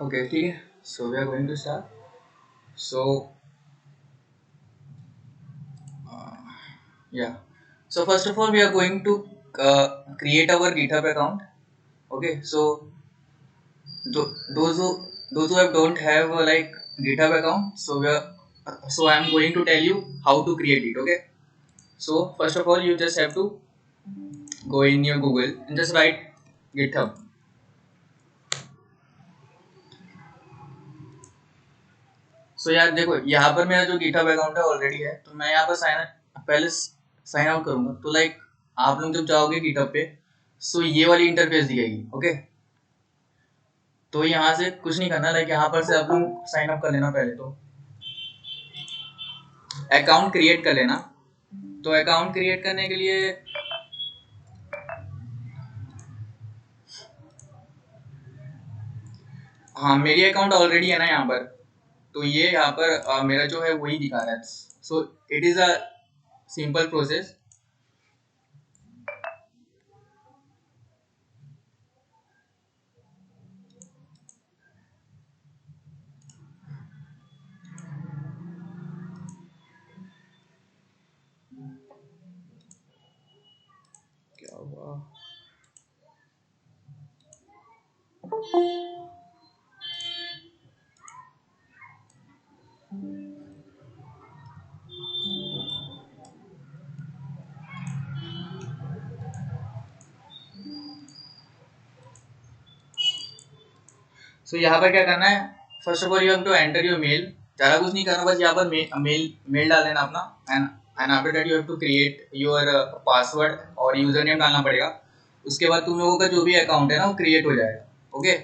Okay, ठीक है. So we are going to start. So uh, yeah. So first of all, we are going to create our GitHub account. Okay. So those who have don't have like GitHub account, so I am going to tell you how to create it. Okay. So first of all, you just have to go in your Google and just write GitHub. सो यार देखो, यहाँ पर मेरा जो GitHub account है already है, तो मैं यहाँ पर पहले साइन आउट करूंगा. तो लाइक आप लोग जब जाओगे गिटहब पे, सो ये वाली इंटरफेस दिखेगी. ओके. तो यहाँ से कुछ नहीं करना, लाइक यहाँ पर से आप लोग साइन अप कर लेना. पहले तो अकाउंट क्रिएट कर लेना. तो अकाउंट क्रिएट करने के लिए हाँ, मेरी अकाउंट ऑलरेडी है ना यहाँ पर. तो ये यहाँ पर मेरा जो है वही दिखा रहा है. So it is a simple process. क्या हुआ? सो यहाँ पर क्या करना है, first of all you have to enter your mail. ज़्यादा कुछ नहीं करना, बस यहाँ पर मेल डाल देना अपना. And after that you have to create your password और यूजर नेम डालना पड़ेगा. उसके बाद तुम लोगों का जो भी अकाउंट है ना वो क्रिएट हो जाएगा. Okay.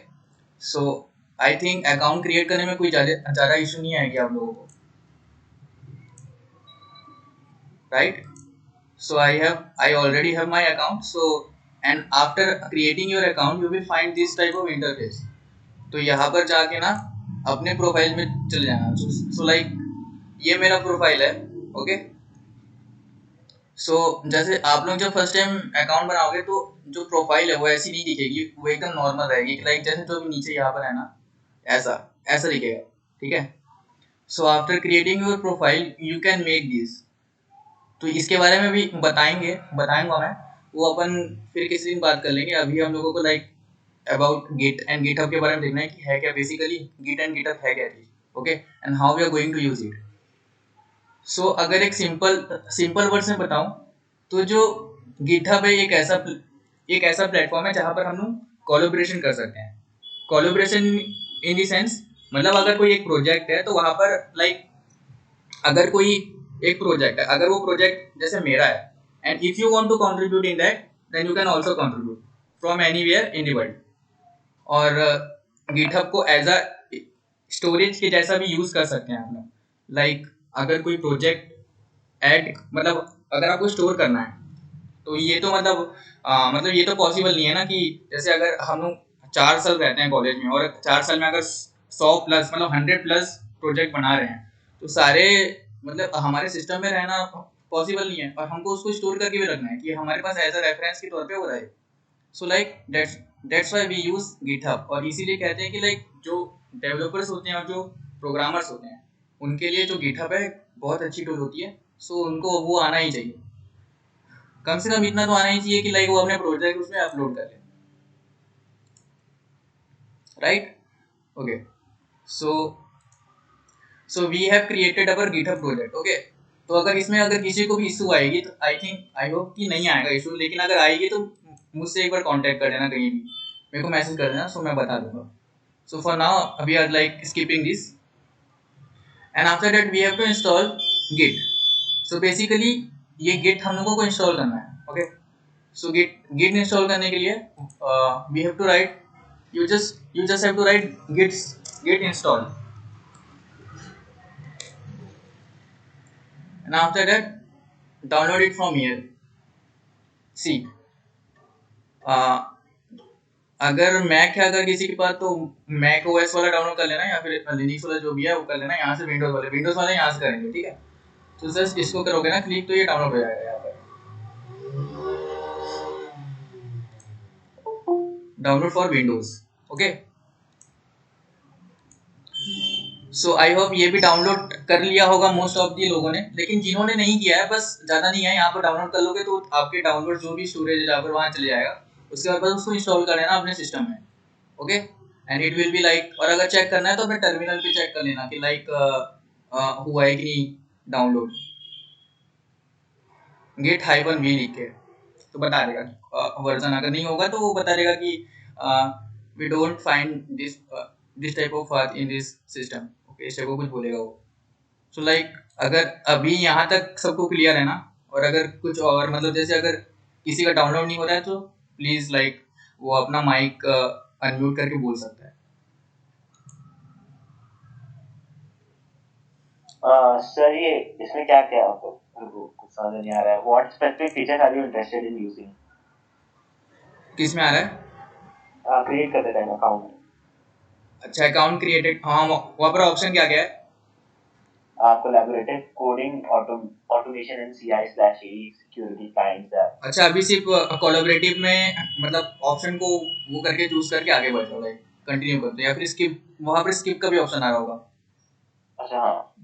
So I think account create करने में कोई ज़्यादा इशू नहीं आएगी आप लोगों को, right. So I already have my account. So and after creating your account, you will find this type of interface. तो यहाँ पर जाके ना अपने प्रोफाइल में चले जाना. सो लाइक ये मेरा प्रोफाइल है. ओके. सो जैसे आप लोग जब फर्स्ट टाइम अकाउंट बनाओगे तो जो प्रोफाइल है वो ऐसी नहीं दिखेगी, वो एकदम नॉर्मल रहेगी. लाइक जैसे जो भी नीचे यहाँ पर है ना, ऐसा ऐसा दिखेगा. ठीक है. So after creating your profile you can make this. तो इसके बारे में भी बताएंगा मैं. वो अपन फिर किसी दिन बात कर लेंगे. अभी हम लोगों को like about Git and GitHub के बारे में देखना है कि है क्या बेसिकली गिट एंड गिटहब है क्या चीज. Okay. And how we are going to use it. So अगर एक सिंपल वर्ड में बताऊं, तो जो गिटहब है एक ऐसा प्लेटफॉर्म है जहां पर हम लोग कोलैबोरेशन कर सकते हैं. कोलैबोरेशन इन द सेंस, मतलब अगर कोई एक प्रोजेक्ट है तो वहां पर लाइक अगर कोई एक प्रोजेक्ट है, अगर वो प्रोजेक्ट जैसे मेरा है, and if you want to contribute in that, then you can also contribute from anywhere in the world. और गिटहब को एज अ स्टोरेज के जैसा भी यूज कर सकते हैं आप लोग. लाइक अगर कोई प्रोजेक्ट ऐड, मतलब अगर आपको स्टोर करना है, तो ये तो मतलब ये तो पॉसिबल नहीं है ना कि जैसे अगर हम लोग 4 साल रहते हैं कॉलेज में और 4 साल में अगर 100 प्लस मतलब 100 प्लस प्रोजेक्ट बना रहे हैं, तो सारे मतलब हमारे सिस्टम में रहना पॉसिबल नहीं है. और हमको उसको स्टोर करके भी रखना है कि हमारे पास एज अ रेफरेंस के तौर पे हो रहा है. So like that's why we use GitHub. और इसीलिए कहते हैं कि लाइक जो डेवलपर्स होते हैं और जो प्रोग्रामर्स होते हैं, उनके लिए जो गिटहब है बहुत अच्छी टूल होती है. सो उनको वो आना ही चाहिए. कम से कम इतना तो आना ही चाहिए कि लाइक वो अपने प्रोजेक्ट उसमें अपलोड कर ले, right. Okay. So so we have created our GitHub project. Okay. तो अगर किसी को भी इशू आएगी, तो आई होप कि नहीं आएगा इशू, लेकिन अगर आएगी तो मुझसे एक बार कांटेक्ट कर लेना, कहीं भी मेरे को मैसेज कर देना. सो मैं बता दूंगा. So for now we are like skipping this. And after that we have to install git. So basically ये गिट हम लोगों को इंस्टॉल करना है. ओके. सो गिट इंस्टॉल करने के लिए we have to write, you just have to write git install. And after that, download it from here. See, uh, अगर मैक है अगर किसी के पास तो मैक ओएस वाला डाउनलोड कर लेना, या फिर लिनक्स वाला जो भी है वो कर लेना। यहाँ से विंडोज वाले यहाँ से करेंगे, ठीक है। तो जस्ट इसको करोगे ना क्लिक, तो ये डाउनलोड हो जाएगा यहाँ पर, download for Windows. Okay, so I hope ये भी डाउनलोड कर लिया होगा मोस्ट ऑफ दी लोगों ने। लेकिन जिन्होंने नहीं किया है, बस ज़्यादा नहीं है, यहाँ पर डाउनलोड कर लोगे तो आपके डाउनलोड जो भी स्टोरेज है जहाँ पर वहाँ चले जाएगा। उसके बाद बस उसको इंस्टॉल कर लेना अपने सिस्टम में। Okay, and it will be like, और अगर चेक करना है तो अपने टर्मिनल पे चेक कर लेना कि लाइक हुआ है कि नहीं डाउनलोड। गेट -v लिख के तो बता देगा वर्जन। अगर नहीं होगा तो वो बता देगा कि we don't find this type of path in this system. Okay, इस टाइप को कुछ बोलेगा वो। सो लाइक अगर अभी यहाँ तक सबको क्लियर है ना, और अगर कुछ और मतलब जैसे अगर किसी का डाउनलोड नहीं हो रहा है तो प्लीज़ लाइक वो अपना माइक अनम्यूट करके बोल सकता है। सर ये इसमें क्या क्या आपको कुछ समझ नहीं आ रहा है। What specific features are you interested in using? किस में आ रहा है? क्रिएट करते टाइम अकाउंट। अच्छा, अकाउंट क्रिएटेड, हाँ वहाँ पर ऑप्शन क्या क्या है? Collaborative coding, automation and CI/CD security kinds. अच्छा, अभी सिर्फ कोलैबोरेटिव में मतलब ऑप्शन को वो करके चूज करके आगे बढ़ जाओ, लाइक कंटिन्यू करते, या फिर स्किप, वहाँ पर स्किप का भी ऑप्शन आ रहा होगा। अच्छा हाँ,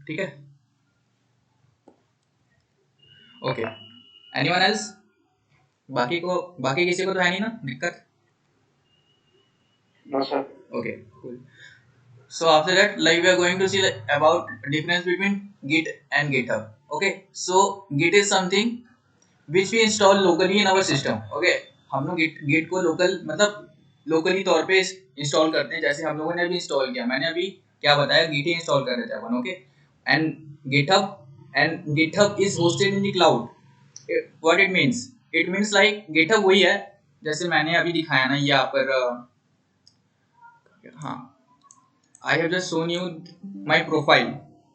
ठीक है। Okay, anyone else? बाकी किसी को तो है नहीं ना दिक्कत? No sir. Okay, cool. So after that, like we are going to see about difference between Git and GitHub. Okay, so Git is something which we install locally in our system. Okay, हम लोग Git को local मतलब locally तौर पे install करते हैं। जैसे हम लोगों ने अभी इंस्टॉल किया, मैंने अभी क्या बताया, Git ही इंस्टॉल कर रहे थे अपन। Okay, and GitHub is hosted in the cloud. What it means? It means like GitHub वही है जैसे मैंने अभी दिखाया ना यहाँ पर, हाँ, I have just shown you my profile,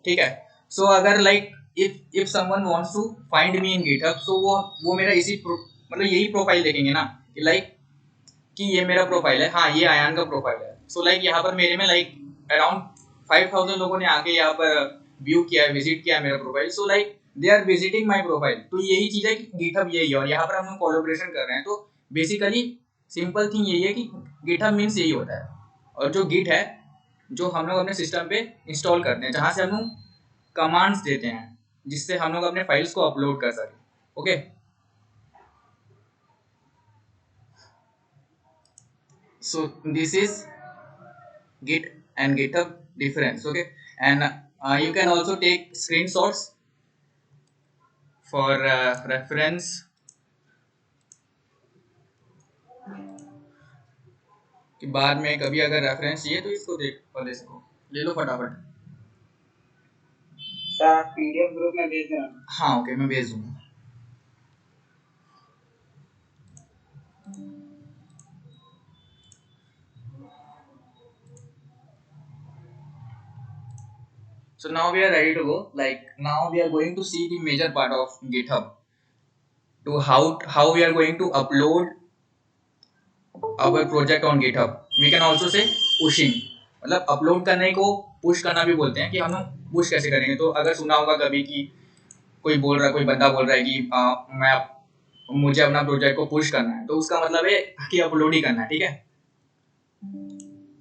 ठीक है। So अगर like if someone wants to find me in GitHub, so वो मेरा मतलब यही प्रोफाइल देखेंगे ना कि like कि ये मेरा प्रोफाइल है, हाँ ये आयान का प्रोफाइल है। So like यहाँ पर मेरे में like around 5000 लोगों ने आके यहाँ पर व्यू किया है, विजिट किया है मेरा profile. So like they are visiting my profile। तो यही चीज़ है कि GitHub यही है, और यहाँ पर हम लोग कोलैबोरेशन कर रहे हैं। तो बेसिकली सिंपल थिंग यही है कि GitHub मीन्स यही होता है, और जो Git है जो हम लोग अपने सिस्टम पे इंस्टॉल करते हैं, जहाँ से हम लोग कमांड्स देते हैं जिससे हम लोग अपने फाइल्स को अपलोड कर सकें। Okay, so this is Git and GitHub difference. Okay, and you can also take screenshots for reference. कि बाद में कभी अगर रेफरेंस चाहिए तो इसको देख ले सको, ले लो फटाफट। PDF ग्रुप में भेज देना। हाँ ओके, मैं भेज दूंगा। So now we are ready to go. Like now we are going to see the major part of GitHub. To how we are going to upload our project on GitHub. We can also say pushing. मतलब upload करने को push करना भी बोलते हैं कि हम push कैसे करेंगे। तो अगर सुना होगा कभी कि कोई बंदा बोल रहा है कि मुझे अपना प्रोजेक्ट को पुश करना है, तो उसका मतलब है कि अपलोड ही करना है, ठीक है।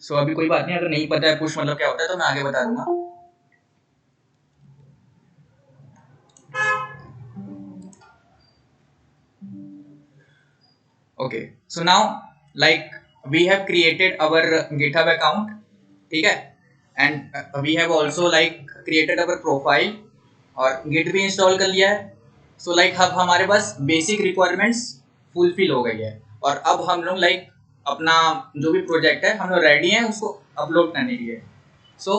सो अभी कोई बात नहीं, अगर नहीं पता है पुश मतलब क्या होता है तो मैं आगे बता दूंगा। Okay, so now like we have created our GitHub account, ठीक है, and we have also like created our profile और Git भी इंस्टॉल कर लिया है। So like अब हमारे पास बेसिक रिक्वायरमेंट्स फुलफिल हो गई है, और अब हम लोग like अपना जो भी प्रोजेक्ट है हम लोग रेडी हैं उसको अपलोड करने के लिए। So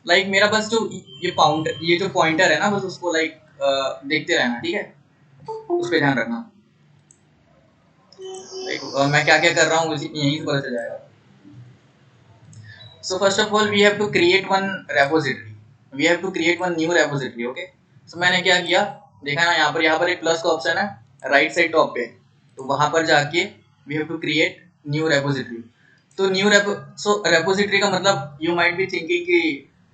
like मेरा बस जो ये जो पॉइंटर है ना, बस उसको like देखते रहना, ठीक है, उस पर ध्यान रखना। मैं क्या क्या कर रहा हूँ यहीं से पता चल जाएगा। So first of all we have to create one repository, we have to create one new repository. Okay, so मैंने क्या किया, देखा ना यहाँ पर एक प्लस का ऑप्शन है राइट साइड टॉप पे, तो वहाँ पर जाके we have to create new repository. तो रेपोजिटरी का मतलब यू माइट बी थिंकिंग कि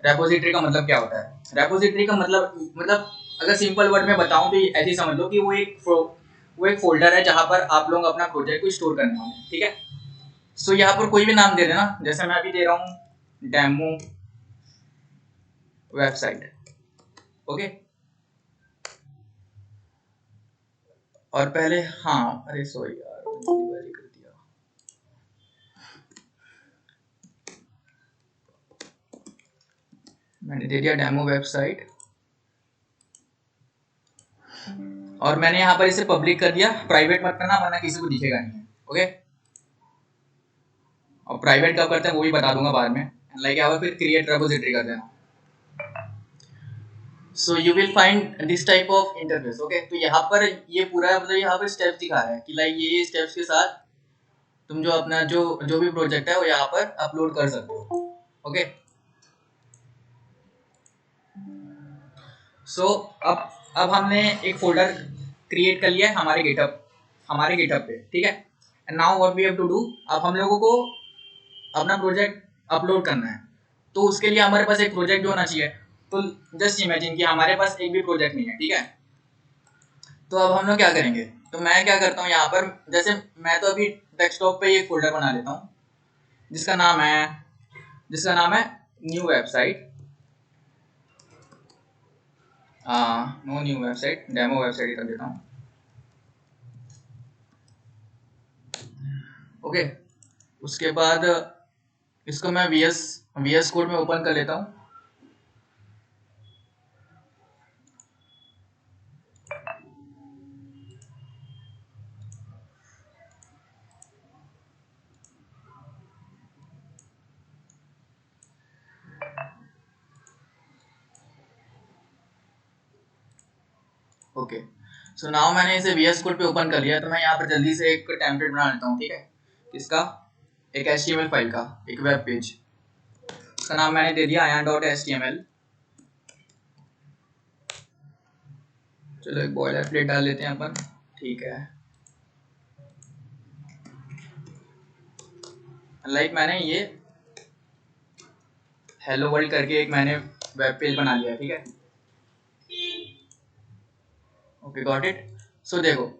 रेपोजिटरी का मतलब क्या होता है। रेपोजिटरी का मतलब अगर सिंपल वर्ड में बताऊं तो ऐसे ही समझ लो कि वो एक फोल्डर है जहां पर आप लोग अपना प्रोजेक्ट को स्टोर करने वाले हैं, ठीक है। सो यहाँ पर कोई भी नाम दे देना, जैसे मैं अभी दे रहा हूँ डेमो वेबसाइट, ओके। और पहले अरे सॉरी यार, मैंने कर दिया। मैंने दे दिया डेमो वेबसाइट और मैंने यहाँ पर इसे पब्लिक कर दिया। प्राइवेट मत करना वरना किसी को दिखेगा नहीं, ओके। और प्राइवेट कब करते हैं वो भी बता दूंगा बाद में। लाइक यहाँ पर फिर क्रिएट रेपोजिटरी कर देना। So you will find this type of interface, okay. तो यहाँ पर ये पूरा मतलब यहाँ पर स्टेप्स दिखा है कि लाइक ये स्टेप्स के साथ तुम जो अपना जो भी प्रोजेक्ट है वो यहाँ पर अपलोड कर सकते हो, ओके। सो अब हमने एक फोल्डर क्रिएट कर लिया है हमारे गिटहब पे, ठीक है। And now what we have to do, अब हम लोगों को अपना प्रोजेक्ट अपलोड करना है। तो उसके लिए हमारे पास एक प्रोजेक्ट भी होना चाहिए। तो जस्ट इमेजिन कि हमारे पास एक भी प्रोजेक्ट नहीं है, ठीक है। तो अब हम लोग क्या करेंगे, तो मैं क्या करता हूँ यहाँ पर, जैसे मैं तो अभी डेस्कटॉप पे एक फोल्डर बना लेता हूँ जिसका नाम है new website, no new website, demo website ही कर देता हूँ, ओके। उसके बाद इसको मैं VS कोड में ओपन कर लेता हूँ। ओके, सो नाउ मैंने इसे VS कोड पे ओपन कर लिया। तो मैं यहाँ पर जल्दी से एक टेम्पलेट बना लेता हूँ, ठीक है। इसका एक HTML फाइल का एक वेब पेज, इसका नाम मैंने दे दिया ayan.html। चलो एक बॉयलर प्लेट डाल लेते हैं अपन, ठीक है। लाइक मैंने ये हेलो वर्ल्ड करके एक मैंने वेब पेज बना लिया, ठीक है। Okay, got it. सो देखो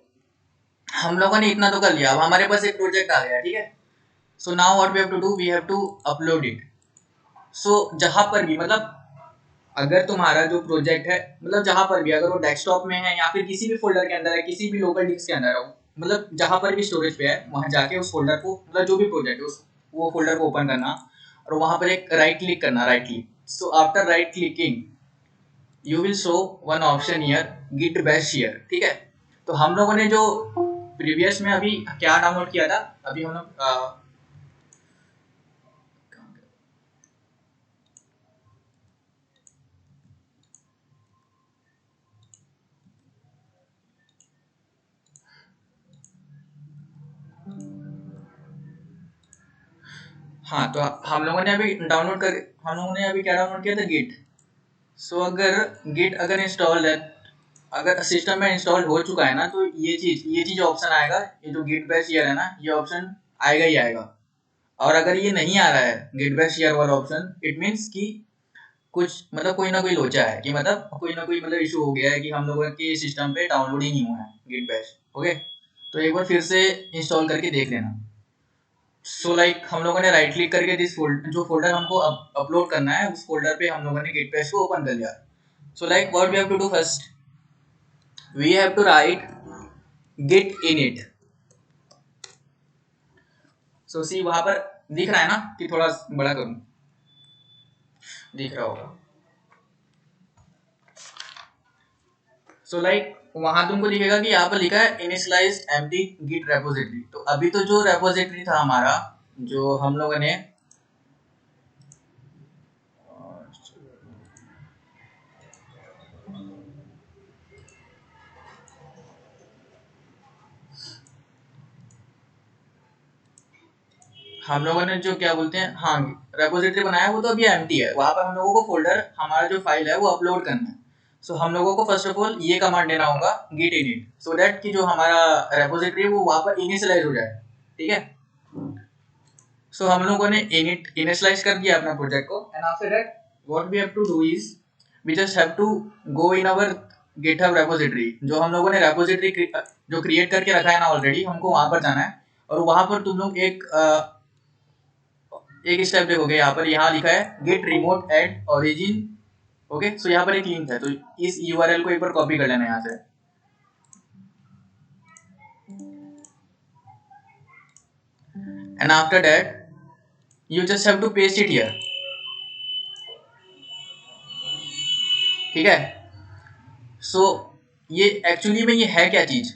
हम लोगों ने इतना तो कर लिया, अब हमारे पास एक प्रोजेक्ट आ गया, ठीक है। So now what we have to do, we have to upload it. So जहां पर भी मतलब अगर तुम्हारा जो प्रोजेक्ट है मतलब जहां पर भी, अगर वो डेस्कटॉप में है या फिर किसी भी फोल्डर के अंदर है, किसी भी लोकल डिस्क के अंदर है, मतलब जहां पर भी स्टोरेज पे है वहां जाके उस फोल्डर को मतलब जो भी प्रोजेक्ट है वो फोल्डर को ओपन करना और वहां पर एक राइट क्लिक करना, right click. So after right clicking you will show one option here, git bash share, ठीक है। तो हम लोगों ने जो प्रीवियस में अभी क्या डाउनलोड किया था, अभी हम लोग तो हम लोगों ने अभी क्या डाउनलोड किया था, गिट। सो अगर गिट अगर इंस्टॉल है, अगर सिस्टम में इंस्टॉल हो चुका है ना, तो ये चीज ऑप्शन आएगा, ये जो गिट बैश शेयर है ना, ये ऑप्शन आएगा ही आएगा। और अगर ये नहीं आ रहा है गिट बैश शेयर वाला ऑप्शन, इट मीन्स कि कुछ मतलब कोई ना कोई लोचा है, कि मतलब कोई ना कोई मतलब इशू हो गया है कि हम लोगों के सिस्टम पे डाउनलोड ही नहीं हुआ है गिट बैश, ओके। तो एक बार फिर से इंस्टॉल करके देख लेना। सो लाइक हम लोगों ने राइट क्लिक करके जो फोल्डर हमको अपलोड करना है उस फोल्डर पे हम लोगों ने गिट बैश को ओपन कर लिया। So like what we have to do first, we have to write git init। So see वहां पर दिख रहा है ना, कि थोड़ा बड़ा करूं, दिख रहा होगा। सो लाइक वहां तुमको दिखेगा कि यहाँ पर लिखा है इनिशियलाइज एम्प्टी गिट रेपोजिटरी। तो अभी तो जो रेपोजिटरी था हमारा, जो हम लोगों ने जो क्या बोलते हैं रेपोजिटरी बनाया वो तो अभी एम्प्टी है। वहां पर हम लोगों को फोल्डर हमारा जो फाइल है वो अपलोड करना है। सो हम लोगों को फर्स्ट ऑफ ऑल ये कमांड देना होगा git init, सो दैट कि जो हमारा रेपोजिटरी है वो वहां पर इनिशियलाइज हो जाए, ठीक है। सो हम लोगों ने इनिशियलाइज कर दिया अपना प्रोजेक्ट को, and after that what we have to do is we just have to go in our GitHub repository. जो हम लोगों ने रेपोजिटरी जो क्रिएट करके रखा है ना ऑलरेडी, हमको वहां पर जाना है, और वहां पर तुम लोग एक स्टेप देखोगे, यहाँ पर यहाँ लिखा है git remote add origin. Okay, so यहाँ पर एक लिंक है, तो इस यूआरएल को एक बार कॉपी कर लेना यहाँ से, and after that you just have to paste it here। ठीक है, सो ये एक्चुअली में ये है क्या चीज?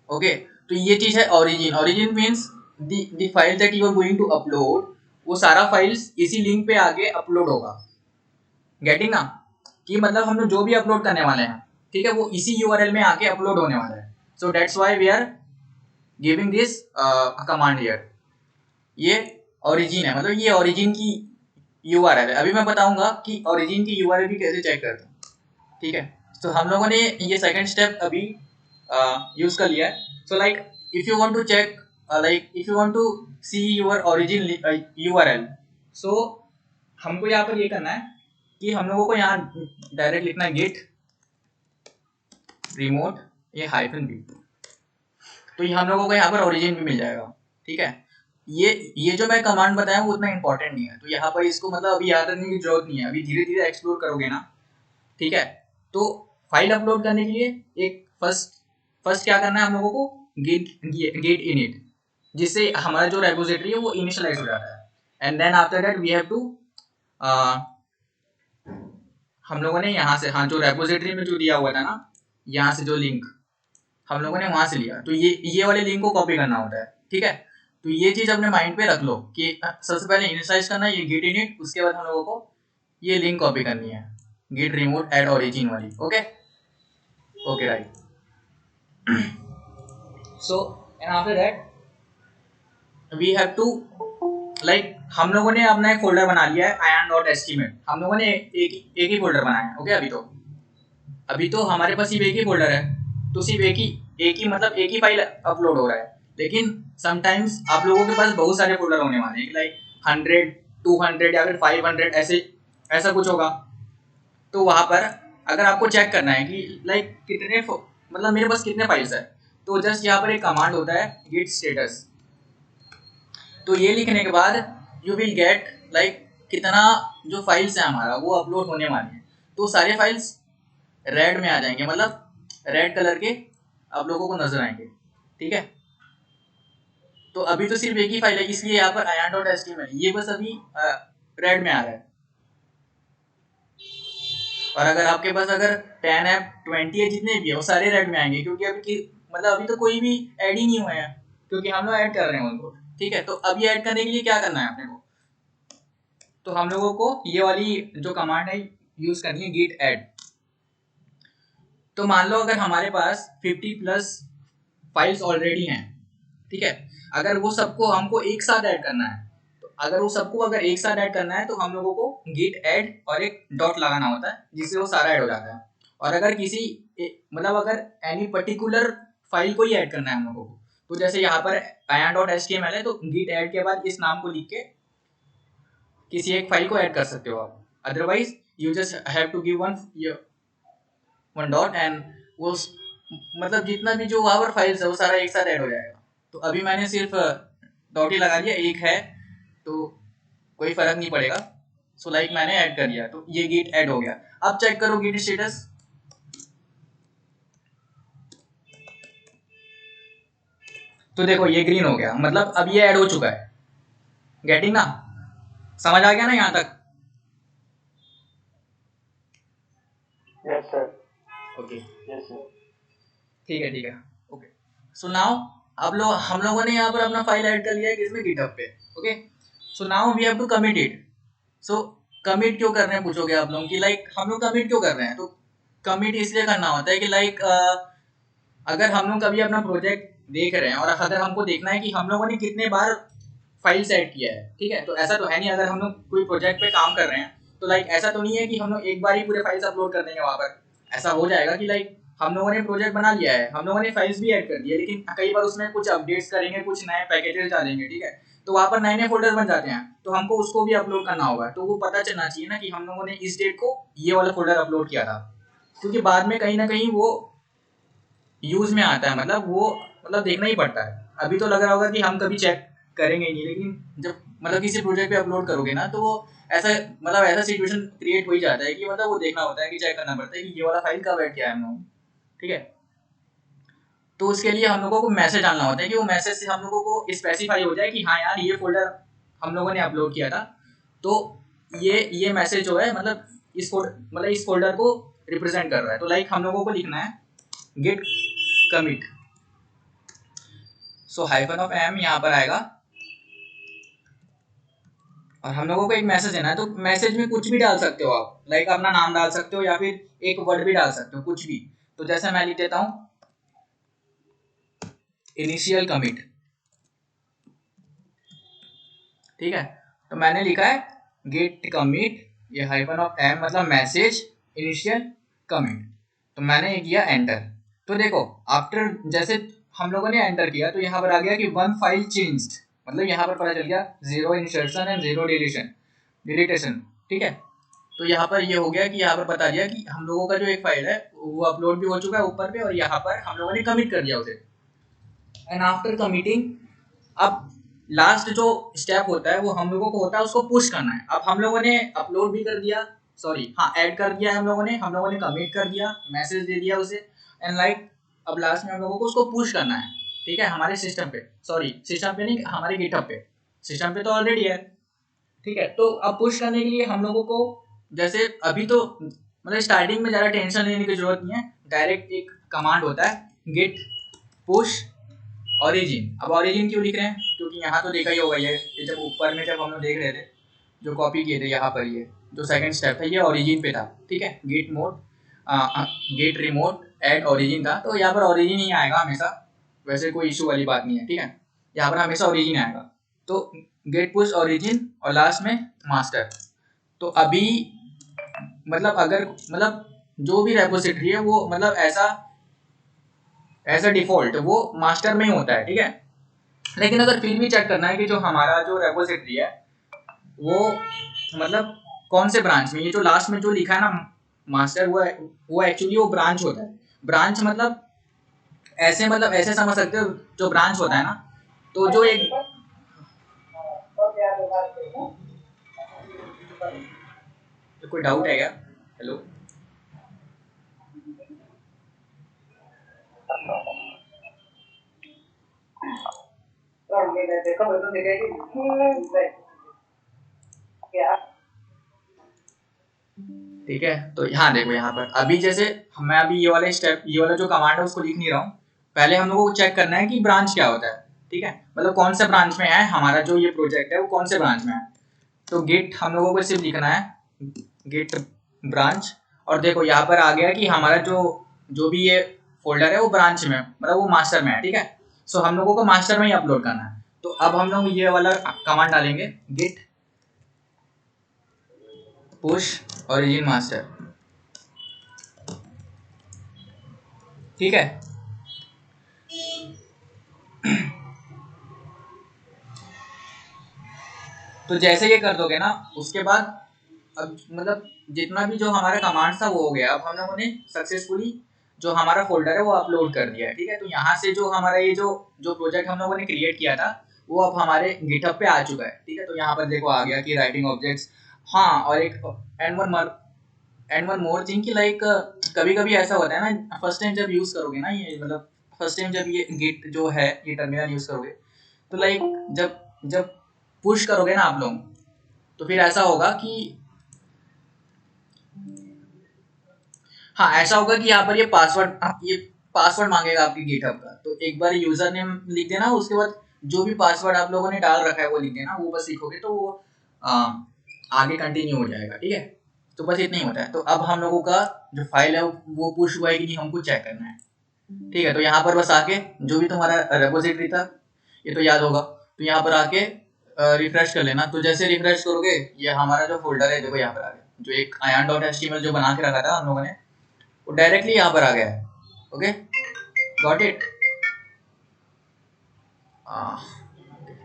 ओके, तो ये चीज है origin. Origin means the file that you are going to upload, वो सारा फाइल्स इसी लिंक पे आगे अपलोड होगा। गेटिंग ना, कि मतलब हम लोग जो भी अपलोड करने वाले हैं, ठीक है, वो इसी यूआरएल में आके अपलोड होने वाला है। So that's why we are giving this command here. ये ओरिजिन है, मतलब ये ओरिजिन की यूआरएल है। अभी मैं बताऊंगा कि ओरिजिन की यूआरएल भी कैसे चेक करते हैं, ठीक है। तो हम लोगों ने ये सेकंड स्टेप अभी यूज कर लिया है। So like if you want to check, like if you want to see your origin URL, so हमको यहाँ पर ये करना है कि हम लोगों को यहाँ डायरेक्ट लिखना है गेट रिमोट ये हाइफन बी, तो ये हम लोगों को यहाँ पर ओरिजिन भी मिल जाएगा। ठीक है, ये जो मैं कमांड बताया वो उतना इंपॉर्टेंट नहीं है, तो यहाँ पर इसको मतलब अभी याद रखने की जरूरत नहीं है, अभी धीरे धीरे एक्सप्लोर करोगे ना। ठीक है, तो फाइल अपलोड करने के लिए एक फर्स्ट क्या करना है हम लोगों को, गेट इनिट, जिससे हमारा जो रेपोजिटरी है वो इनिशियलाइज हो जाता है, and then after that we have to हम लोगों ने यहाँ से, हाँ, जो रेपोजिटरी में जो दिया हुआ था ना, यहाँ से जो लिंक हम लोगों ने वहां से लिया, तो ये वाले लिंक को कॉपी करना होता है। ठीक है, तो ये चीज अपने माइंड पे रख लो कि सबसे पहले इनिशियलाइज करना है ये गेट इनिट, उसके बाद हम लोगों को ये लिंक कॉपी करनी है, गेट रिमोट एट ओरिजिन वाली। Okay okay right. So and after that we have to, like हम लोगों ने अपना एक फोल्डर बना लिया है ion.html, हम लोगों ने एक ही फोल्डर बनाया है। ओके, अभी तो हमारे पास सिर्फ एक ही फोल्डर है, तो सिर्फ एक ही मतलब एक ही फाइल अपलोड हो रहा है, लेकिन समटाइम्स आप लोगों के पास बहुत सारे फोल्डर होने वाले हैं, लाइक 100 200 या फिर 500 ऐसा कुछ होगा। तो वहां पर अगर आपको चेक करना है कि लाइक कितने मतलब मेरे पास कितने फाइल्स है, तो जस्ट यहाँ पर एक कमांड होता है git status, तो ये लिखने के बाद यू विल गेट लाइक कितना जो फाइल्स है हमारा वो अपलोड होने वाली है, तो सारे फाइल्स रेड में आ जाएंगे, मतलब रेड कलर के आप लोगों को नजर आएंगे। ठीक है, तो अभी तो सिर्फ एक ही फाइल है, इसलिए यहाँ पर ion.html ये बस अभी रेड में आ रहा है, और अगर आपके पास अगर 10 है 20 है जितने भी है वो सारे रेड में आएंगे, क्योंकि अभी तो कोई भी ऐड ही नहीं हुए हैं, क्योंकि हम लोग ऐड कर रहे हैं उनको। ठीक है, तो अब ये ऐड करने के लिए क्या करना है अपने को, तो हम लोगों को ये वाली जो कमांड है यूज करनी है, git add। तो मान लो अगर हमारे पास 50+ फाइल्स ऑलरेडी हैं, ठीक है, अगर वो सबको हमको एक साथ ऐड करना है, तो अगर एक साथ ऐड करना है तो हम लोगों को git add और एक डॉट लगाना होता है, जिससे वो सारा ऐड हो जाता है। और अगर मतलब अगर एनी पर्टिकुलर फाइल को ही ऐड करना है हम लोगों को, तो जैसे यहाँ पर ion.html है, तो git add के बाद इस नाम को लिख के किसी एक फाइल को ऐड कर सकते हो आप, otherwise you just have to give one dot and वो मतलब जितना भी जो वहाँ पर फाइल्स है वो सारा एक साथ ऐड हो जाएगा। तो अभी मैंने सिर्फ डॉट ही लगा दिया, एक है तो कोई फर्क नहीं पड़ेगा। सो लाइक मैंने ऐड कर दिया, तो ये गिट ऐड हो गया। अब चेक करो गिट स्टेटस, तो देखो ये ग्रीन हो गया, मतलब अब ये ऐड हो चुका है। गेटिंग ना, समझ आ गया ना यहाँ तक? Yes sir. Okay, yes sir. ठीक है ओके। सो नाउ हम लोगों ने यहाँ पर अपना फाइल ऐड कर लिया है किसमें, गिटहब पे। Okay, so now we have to commit it. So commit क्यों कर रहे हैं पूछोगे आप लोग कि लाइक हम लोग कमिट क्यों कर रहे हैं, तो कमिट इसलिए करना होता है कि लाइक अगर हम लोग कभी अपना प्रोजेक्ट देख रहे हैं और अगर हमको देखना है कि हम लोगों ने कितने बार फाइल सेट किया है, ठीक है, तो ऐसा तो है नहीं, अगर हम लोग कोई प्रोजेक्ट पे काम कर रहे हैं तो लाइक ऐसा तो नहीं है कि हम लोग एक बार ही पूरे फाइल्स अपलोड कर देंगे वहां पर। ऐसा हो जाएगा कि लाइक हम लोगों ने प्रोजेक्ट बना लिया है, हम लोगों ने फाइल्स भी ऐड कर दी है, लेकिन कई बार उसमें कुछ अपडेट्स करेंगे, कुछ नए पैकेजेस डालेंगे, ठीक है, तो वहाँ पर नए नए फोल्डर बन जाते हैं, तो हमको उसको भी अपलोड करना होगा। तो वो पता चलना चाहिए ना कि हम लोगों ने इस डेट को ये वाला फोल्डर अपलोड किया था, क्योंकि बाद में कहीं ना कहीं वो यूज में आता है, मतलब वो मतलब देखना ही पड़ता है। अभी तो लग रहा होगा कि हम कभी चेक करेंगे ही नहीं, लेकिन जब मतलब किसी प्रोजेक्ट पे अपलोड करोगे ना, तो वो ऐसा मतलब ऐसा सिचुएशन क्रिएट हो ही जाता है कि मतलब वो देखना होता है कि चेक करना पड़ता है कि ये वाला फाइल कब ऐड किया है हम लोगों ने, ठीक है। तो उसके लिए हम लोगों को मैसेज डालना होता है कि वो मैसेज से हम लोगों को स्पेसिफाई हो जाए कि हाँ यार ये फोल्डर हम लोगों ने अपलोड किया था, तो ये मैसेज जो है मतलब इस फोल्डर को रिप्रेजेंट कर रहा है। तो लाइक हम लोगों को लिखना है git commit, so hyphen of M यहाँ पर आएगा और हम लोगों को एक मैसेज देना है। तो मैसेज में कुछ भी डाल सकते हो आप, लाइक अपना नाम डाल सकते हो या फिर एक वर्ड भी डाल सकते हो, कुछ भी। तो जैसे मैं लिख देता हूँ इनिशियल कमिट, ठीक है। तो मैंने लिखा है गेट कमिट, ये हाइफन ऑफ एम मतलब मैसेज इनिशियल कमिट, तो मैंने किया एंटर। तो देखो आफ्टर जैसे हम लोगों ने एंटर किया तो यहाँ पर आ गया कि वन फाइल चेंज्ड, मतलब यहाँ पर पता चल गया 0 इंसर्शन एंड 0 डिलीटेशन, ठीक है। तो यहाँ पर ये हो गया कि यहाँ पर बता दिया कि हम लोगों का जो एक फाइल है वो अपलोड भी हो चुका है ऊपर पे, और यहाँ पर हम लोगों ने कमिट कर दिया उसे। एंड आफ्टर कमिटिंग, अब लास्ट जो स्टेप होता है वो हम लोगों को होता है उसको पुश करना है। अब हम लोगों ने अपलोड भी कर दिया, सॉरी हाँ ऐड कर दिया हम लोगों ने कमिट कर दिया, मैसेज दे दिया उसे, एंड लाइक अब लास्ट में हम लोगों को उसको पुश करना है, ठीक है, हमारे सिस्टम पे, सॉरी सिस्टम पे नहीं, हमारे गिटहब पे। सिस्टम पे तो ऑलरेडी है, ठीक है। तो अब पुश करने के लिए हम लोगों को जैसे अभी तो मतलब स्टार्टिंग में ज़्यादा टेंशन लेने की जरूरत नहीं है, डायरेक्ट एक कमांड होता है गिट पुश ऑरिजिन। अब ऑरिजिन क्यों लिख रहे हैं, क्योंकि यहाँ तो देखा ही होगा ये जब ऊपर में जब हम लोग देख रहे थे जो कॉपी किए थे, यहाँ पर ये जो सेकंड स्टेप था ये ऑरिजिन पे था, ठीक है। गेट रिमोट एड ऑरिजिन था, तो यहाँ पर ऑरिजिन ही आएगा हमेशा, वैसे कोई इशू वाली बात नहीं है, ठीक है, यहाँ पर हमेशा ऑरिजिन आएगा। तो गेट पुश ऑरिजिन और लास्ट में मास्टर। तो अभी मतलब अगर मतलब जो भी रेपोजिटरी है वो मतलब ऐसा डिफॉल्ट वो मास्टर में ही होता है, ठीक है। लेकिन अगर फिर भी चेक करना है कि जो हमारा जो रेपोजिटरी है वो मतलब कौन से ब्रांच में, ये जो लास्ट में जो लिखा है ना मास्टर, वो एक्चुअली वो ब्रांच होता है। ब्रांच मतलब ऐसे समझ सकते हो, जो ब्रांच होता है ना, तो जो एक तो कोई डाउट है क्या? हेलो, ठीक है। तो यहाँ देखो, यहाँ पर अभी जैसे मैं अभी ये वाला जो कमांड है उसको लिख नहीं रहा हूँ। पहले हम लोगों को चेक करना है कि ब्रांच क्या होता है, ठीक है, मतलब कौन से ब्रांच में है हमारा जो ये प्रोजेक्ट है वो कौन से ब्रांच में है। तो गिट हम लोगों को सिर्फ लिखना है गिट ब्रांच, और देखो यहाँ पर आ गया कि हमारा जो भी ये फोल्डर है वो ब्रांच में मतलब वो मास्टर में है, ठीक है। सो हम लोगों को मास्टर में ही अपलोड करना है। तो अब हम लोग ये वाला कमांड डालेंगे गिट पुश ओरिजिन मास्टर, ठीक है। तो जैसे ये कर दोगे ना उसके बाद अब मतलब जितना भी जो हमारा कमांड था वो हो गया। अब हम लोगों ने सक्सेसफुली जो हमारा फोल्डर है वो अपलोड कर दिया है, ठीक है। तो यहाँ से जो हमारा ये जो जो प्रोजेक्ट हम लोगों ने क्रिएट किया था वो अब हमारे गिटहब पे आ चुका है, ठीक है। तो यहाँ पर देखो आ गया कि राइटिंग ऑब्जेक्ट्स, हाँ, और एक एंड वन मोर थिंग कि लाइक कभी कभी ऐसा होता है ना, फर्स्ट टाइम जब यूज़ करोगे ना ये मतलब फर्स्ट टाइम जब ये गिट जो है ये टर्मिनल यूज़ करोगे, तो लाइक जब जब पुश करोगे ना आप लोग, तो फिर ऐसा होगा कि हाँ ऐसा होगा कि यहाँ पर ये पासवर्ड मांगेगा आपके गिटहब का। तो एक बार यूजर नेम लिख देना, उसके बाद जो भी पासवर्ड आप लोगों ने डाल रखा है वो लिख देना, वो बस लिखोगे तो वो आगे कंटिन्यू हो जाएगा, ठीक है। तो बस इतना ही होता है। तो अब हम लोगों का जो फाइल है वो पुश हुआ है कि नहीं हमको चेक करना है, ठीक है। तो यहाँ पर बस आके जो भी तुम्हारा रेपोजिटरी था ये तो याद होगा, तो यहाँ पर आके रिफ्रेश कर लेना। तो जैसे रिफ्रेश करोगे ये हमारा जो फोल्डर है देखो यहाँ पर आ गया, जो एक ion.html जो बना के रखा था हम लोगों ने वो डायरेक्टली यहाँ पर आ गया है, okay, got it?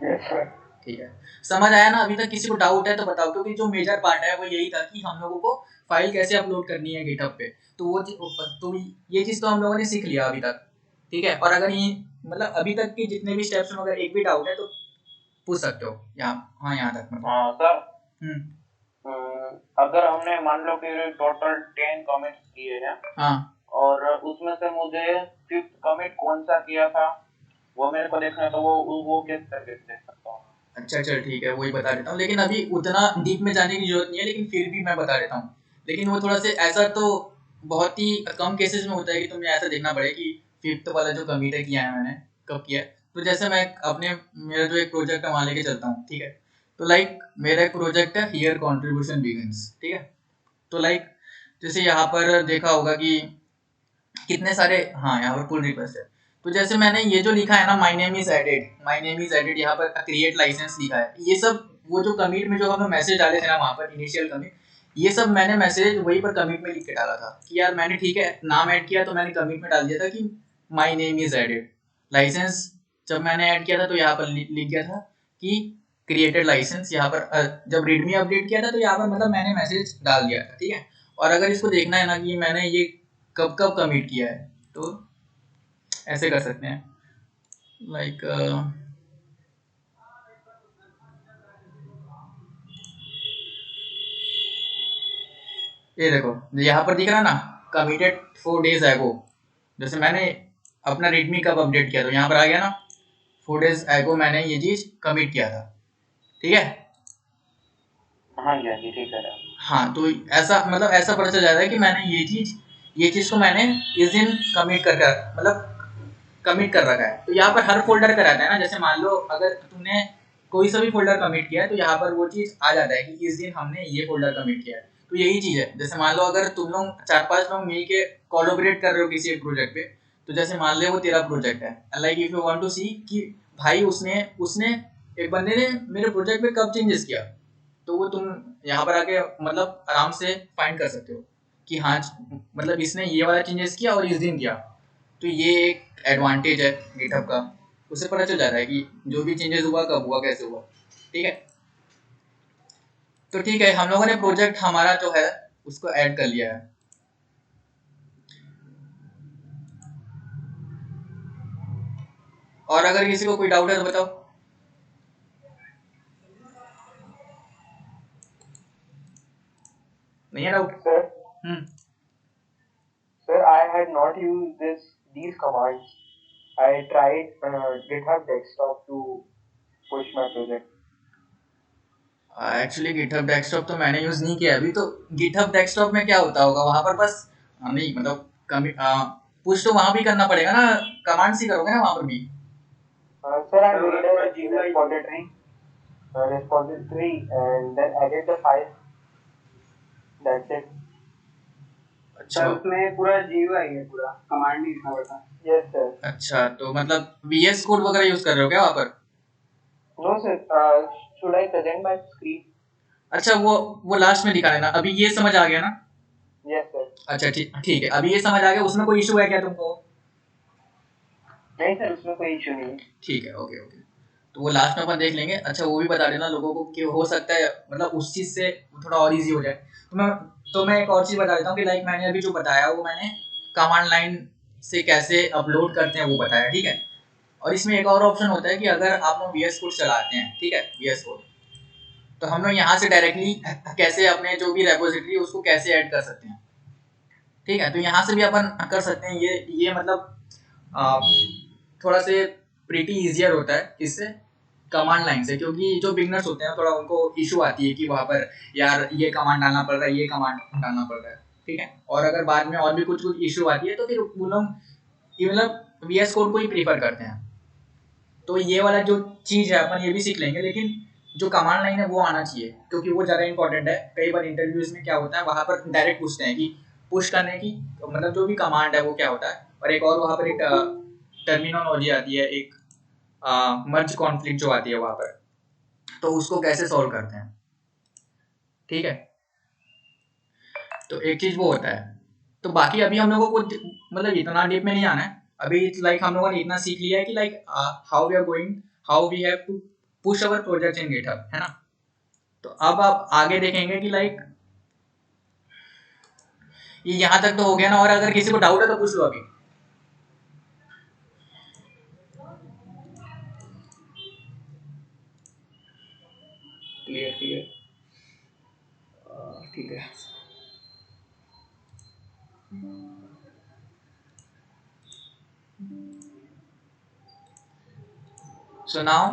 Yes, sir. ठीक है, समझ आया ना? अभी तक किसी को डाउट है तो बताओ, क्योंकि जो मेजर पार्ट है वो यही था कि हम लोगों को फाइल कैसे अपलोड करनी है गिटहब पे। तो तो ये चीज़ तो हम लोगों ने सीख लिया अभी तक, ठीक है। और अगर ये मतलब अभी तक के जितने भी स्टेप्स में अगर एक भी डाउट है तो पूछ सकते हो यहाँ। हाँ, यहाँ तक मतलब। हाँ सर, हम्म। अगर हमने मान लो कि टोटल 10 कमेंट्स किए हैं, हाँ, और उसमें से मुझे 5th कमेंट कौन सा किया था वो मेरे को देखना है, तो वो किस तरीके से देख सकता हूँ? अच्छा चल ठीक है, वही बता देता हूँ, लेकिन अभी उतना डीप में जाने की जरूरत नहीं है, लेकिन फिर भी मैं बता देता हूँ। लेकिन वो थोड़ा से ऐसा तो बहुत ही कम केसेस में होता है कि तुम्हें ऐसा देखना पड़े कि फिफ्थ वाला जो कमिट है किया है मैंने, कब किया है। तो जैसे मैं अपने मेरा जो एक प्रोजेक्ट है वहाँ लेके चलता हूँ, ठीक है। तो लाइक मेरा एक प्रोजेक्ट है हियर कॉन्ट्रीब्यूशन बिगिंस, ठीक है। तो लाइक जैसे यहाँ पर देखा होगा कि कितने सारे, हाँ यहाँ पर पुल रिक्वेस्ट है। तो जैसे मैंने ये जो लिखा है ना, माय नेम इज एडेड, यहाँ पर क्रिएट लाइसेंस लिखा है, ये सब वो जो कमिट में जो हमें मैसेज डाले थे ना वहाँ पर इनिशियल कमिट, ये सब मैंने मैसेज वहीं पर कमिट में लिख के डाला था कि यार मैंने, ठीक है, नाम ऐड किया तो मैंने कमिट में डाल दिया था कि my name is added license. जब मैंने ऐड किया था तो यहाँ पर लिख गया था कि क्रिएटेड लाइसेंस। यहाँ पर जब रीडमी अपडेट किया था तो यहाँ पर मतलब मैंने मैसेज डाल दिया था, ठीक है। और अगर इसको देखना है ना कि मैंने ये कब कब कमिट किया है, तो ऐसे कर सकते हैं लाइक ये देखो यहाँ पर दिख रहा ना, कमिटेड 4 days एगो। जैसे मैंने अपना रेडमी कब अपडेट किया तो यहाँ पर आ गया ना, 4 days एगो मैंने ये चीज कमिट किया था, ठीक है। हाँ जी, हाँ जी, ठीक है। हाँ, तो ऐसा मतलब ऐसा पता चल जाता है कि मैंने ये चीज को मैंने इस दिन कमिट कर मतलब कमिट कर रखा है। तो यहाँ पर हर फोल्डर का रहता है ना, जैसे मान लो अगर तुमने कोई सा भी फोल्डर कमिट किया है तो यहाँ पर वो चीज आ जाता है कि इस दिन हमने ये फोल्डर कमिट किया है। तो यही चीज है, जैसे मान लो अगर तुम लोग 4-5 लोग मिल के कोलैबोरेट कर रहे हो किसी एक प्रोजेक्ट पे, तो जैसे मान ले वो तेरा प्रोजेक्ट है, like if you want to see कि भाई उसने उसने एक बंदे ने मेरे प्रोजेक्ट पे कब चेंजेस किया, तो वो तुम यहाँ पर आके मतलब आराम से फाइंड कर सकते हो कि हाँ मतलब इसने ये वाला चेंजेस किया और इस दिन किया। तो ये एक एडवांटेज है गिटहब का, उससे पता चल जाता है कि जो भी चेंजेस हुआ कब हुआ कैसे हुआ, ठीक है। तो ठीक है, हम लोगों ने प्रोजेक्ट हमारा जो है उसको ऐड कर लिया है। और अगर किसी को कोई डाउट है तो बताओ। नहीं है doubt? Sir, hmm. sir, I had not used these commands. I tried GitHub Desktop to push my project. Actually GitHub desktop तो मैंने यूज नहीं किया अभी। तो गिटहब डेस्कटॉप में क्या होता होगा वहां पर? बस नहीं मतलब कमी पुश तो वहां भी करना पड़ेगा ना, कमांड ही करोगे ना वहां पर भी। Sir, I made a repository and then added the file. That's it. अच्छा, उसमें पूरा GUI है, पूरा कमांड नहीं लिखना पड़ता। Yes, sir. अच्छा तो मतलब वीएस कोड वगैरह यूज कर रहे हो क्या वहां पर? No, sir. Should I present my screen? अच्छा, वो लास्ट में दिखा देना। अभी ये समझ आ गया ना? Yes, sir. अच्छा ठीक ठीक है, अभी ये समझ आ गया। उसमें कोई इशू है क्या तुमको? नहीं सर, उसमें कोई इशू नहीं है। ठीक है, ओके ओके। तो वो लास्ट में अपन देख लेंगे। अच्छा, वो भी बता देना लोगों को कि हो सकता है मतलब उस चीज़ से थोड़ा और इजी हो जाए। तो मैं एक और चीज़ बता देता हूँ कि लाइक मैंने अभी जो बताया वो मैंने कमांड लाइन से कैसे अपलोड करते हैं वो बताया, ठीक है। और इसमें एक और ऑप्शन होता है कि अगर आप लोग वी एस कोड चलाते हैं, ठीक है, वी एस कोड, तो हम लोग यहाँ से डायरेक्टली कैसे अपने जो भी रेपोजिटरी उसको कैसे ऐड कर सकते हैं, ठीक है। तो यहाँ से भी अपन कर सकते हैं। ये मतलब आ, थोड़ा से प्रीटी इजियर होता है इससे, कमांड लाइन से, क्योंकि जो बिगनर्स होते हैं थोड़ा उनको इशू आती है कि वहाँ पर यार ये कमांड डालना पड़ रहा है, ये कमांड डालना पड़ रहा है, ठीक है। और अगर बाद में और भी कुछ कुछ इशू आती है तो फिर वो लोग मतलब वी एस कोड को ही प्रीफर करते हैं। तो ये वाला जो चीज़ है अपन ये भी सीख लेंगे, लेकिन जो कमांड लाइन है वो आना चाहिए, क्योंकि वो ज़्यादा इंपॉर्टेंट है। कई बार इंटरव्यूज में क्या होता है वहाँ पर डायरेक्ट पूछते हैं कि पुश करने की मतलब जो भी कमांड है वो क्या होता है। और एक और वहाँ पर एक टर्मिनोलॉजी आती है, एक मर्ज कॉन्फ्लिक्ट जो आती है वहाँ पर, तो उसको कैसे सॉल्व करते हैं, ठीक है। तो एक चीज़ वो होता है। तो बाकी अभी हम लोगों को मतलब इतना डीप में नहीं आना है अभी। लाइक हम लोगों ने इतना सीख लिया है कि like how we have to push our project in GitHub, है ना। तो अब आप आगे देखेंगे कि लाइक ये यहाँ तक तो हो गया ना, और अगर किसी को डाउट है तो पूछ लो अभी। क्लियर क्लियर, ठीक है। सो नाउ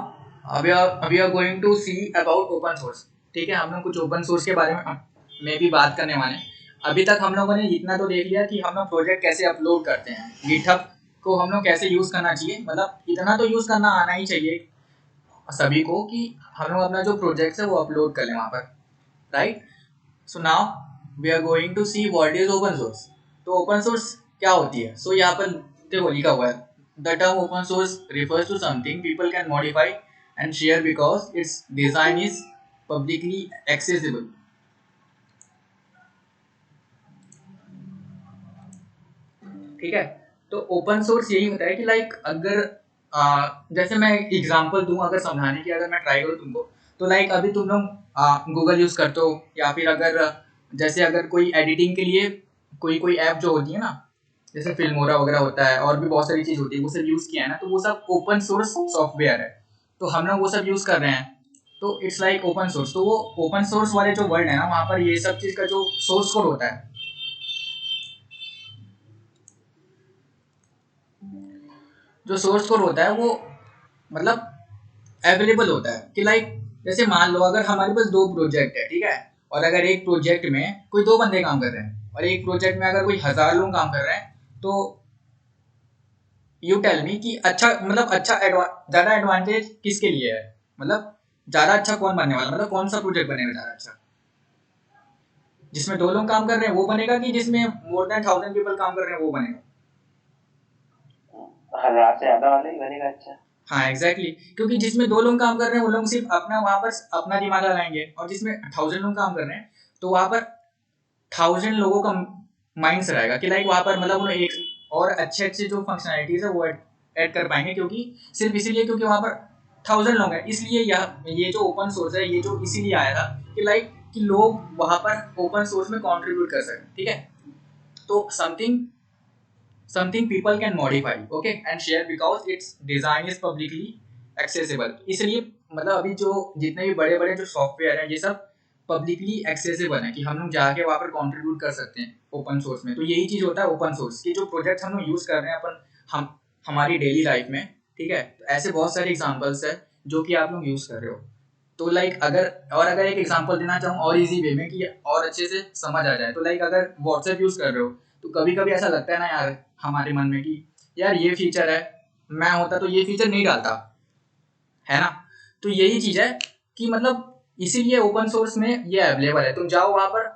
अभी are going to see about open source. ठीक है, हम लोग कुछ ओपन सोर्स के बारे में भी बात करने वाले हैं। अभी तक हम लोगों ने इतना तो देख लिया कि हम लोग प्रोजेक्ट कैसे अपलोड करते हैं, गिटहब को हम लोग कैसे यूज़ करना चाहिए, मतलब इतना तो यूज़ करना आना ही चाहिए सभी को कि हम लोग अपना जो प्रोजेक्ट है वो अपलोड कर लें वहाँ पर, right. So now we are going to see what is open source. तो ओपन सोर्स क्या होती है? सो यहाँ पर देखो लिखा हुआ है, the term open source refers to something people can modify and share because its design is publicly accessible. ठीक है, तो ओपन सोर्स यही होता है कि लाइक अगर जैसे मैं एग्जांपल दूं, अगर समझाने की अगर मैं ट्राई करूं तुमको, तो लाइक अभी तुम लोग गूगल यूज़ करते हो, या फिर अगर जैसे अगर कोई एडिटिंग के लिए कोई ऐप जो होती है ना, जैसे फिल्मोरा वगैरह होता है और भी बहुत सारी चीज़ होती है, वो सब यूज़ किया है ना, तो वो सब ओपन सोर्स सॉफ्टवेयर है। तो हम लोग वो सब यूज़ कर रहे हैं, तो इट्स लाइक ओपन सोर्स। तो वो ओपन सोर्स वाले जो वर्ड है ना, वहाँ पर ये सब चीज़ का जो सोर्स कोड होता है, जो सोर्स कोड होता है वो मतलब अवेलेबल होता है कि लाइक जैसे मान लो अगर हमारे पास दो प्रोजेक्ट है, ठीक है, और अगर एक प्रोजेक्ट में कोई दो बंदे काम कर रहे हैं और एक प्रोजेक्ट में अगर कोई 1000 लोग काम कर रहे हैं, तो यू टेल मी कि अच्छा मतलब ज़्यादा एडवांटेज किसके लिए है, मतलब ज़्यादा अच्छा कौन बनने वाला, मतलब कौन सा प्रोजेक्ट बनेगा ज़्यादा अच्छा? जिसमें दो लोग काम कर रहे हैं वो बनेगा, कि जिसमें मोर देन 1000 पीपल काम कर रहे हैं वो बनेगा? 1000 से ज्यादा वाला ही बनेगा अच्छा। हाँ एग्जैक्टली, क्योंकि जिसमें दो लोग काम कर रहे हैं वो लोग सिर्फ अपना वहाँ पर अपना दिमाग लगाएंगे, और जिसमें 1000 लोग काम कर रहे हैं तो वहाँ पर 1000 लोगों का माइंड से रहेगा कि लाइक वहाँ पर मतलब उन्हें एक और अच्छे अच्छे जो फंक्शनैलिटीज है वो ऐड कर पाएंगे, क्योंकि सिर्फ इसीलिए क्योंकि वहाँ पर 1000 लोग हैं। इसलिए ये जो ओपन सोर्स है ये जो इसीलिए आया था कि लाइक कि लोग वहाँ पर ओपन सोर्स में कंट्रीब्यूट कर सकें, ठीक है। तो something people can modify, okay, and share because its design is publicly accessible। इसलिए मतलब अभी जो जितने भी बड़े बड़े जो सॉफ्टवेयर हैं ये सब पब्लिकली एक्सेसिबल है कि हम लोग जाके वहाँ पर कंट्रीब्यूट कर सकते हैं ओपन सोर्स में। तो यही चीज़ होता है ओपन सोर्स की, जो प्रोजेक्ट हम लोग यूज़ कर रहे हैं अपन हम हमारी डेली लाइफ में, ठीक है। तो ऐसे बहुत सारे एग्जाम्पल्स है जो कि आप लोग यूज़ कर रहे हो। तो लाइक अगर एक एग्जांपल देना चाहूँ और इजी वे में कि और अच्छे से समझ आ जाए, तो लाइक अगर व्हाट्सएप यूज़ कर रहे हो तो कभी कभी ऐसा लगता है ना यार हमारे मन में कि यार ये फीचर है, मैं होता तो ये फीचर नहीं डालता, है ना। तो यही चीज़ है कि मतलब इसीलिए ओपन सोर्स में ये अवेलेबल है। तुम जाओ वहाँ पर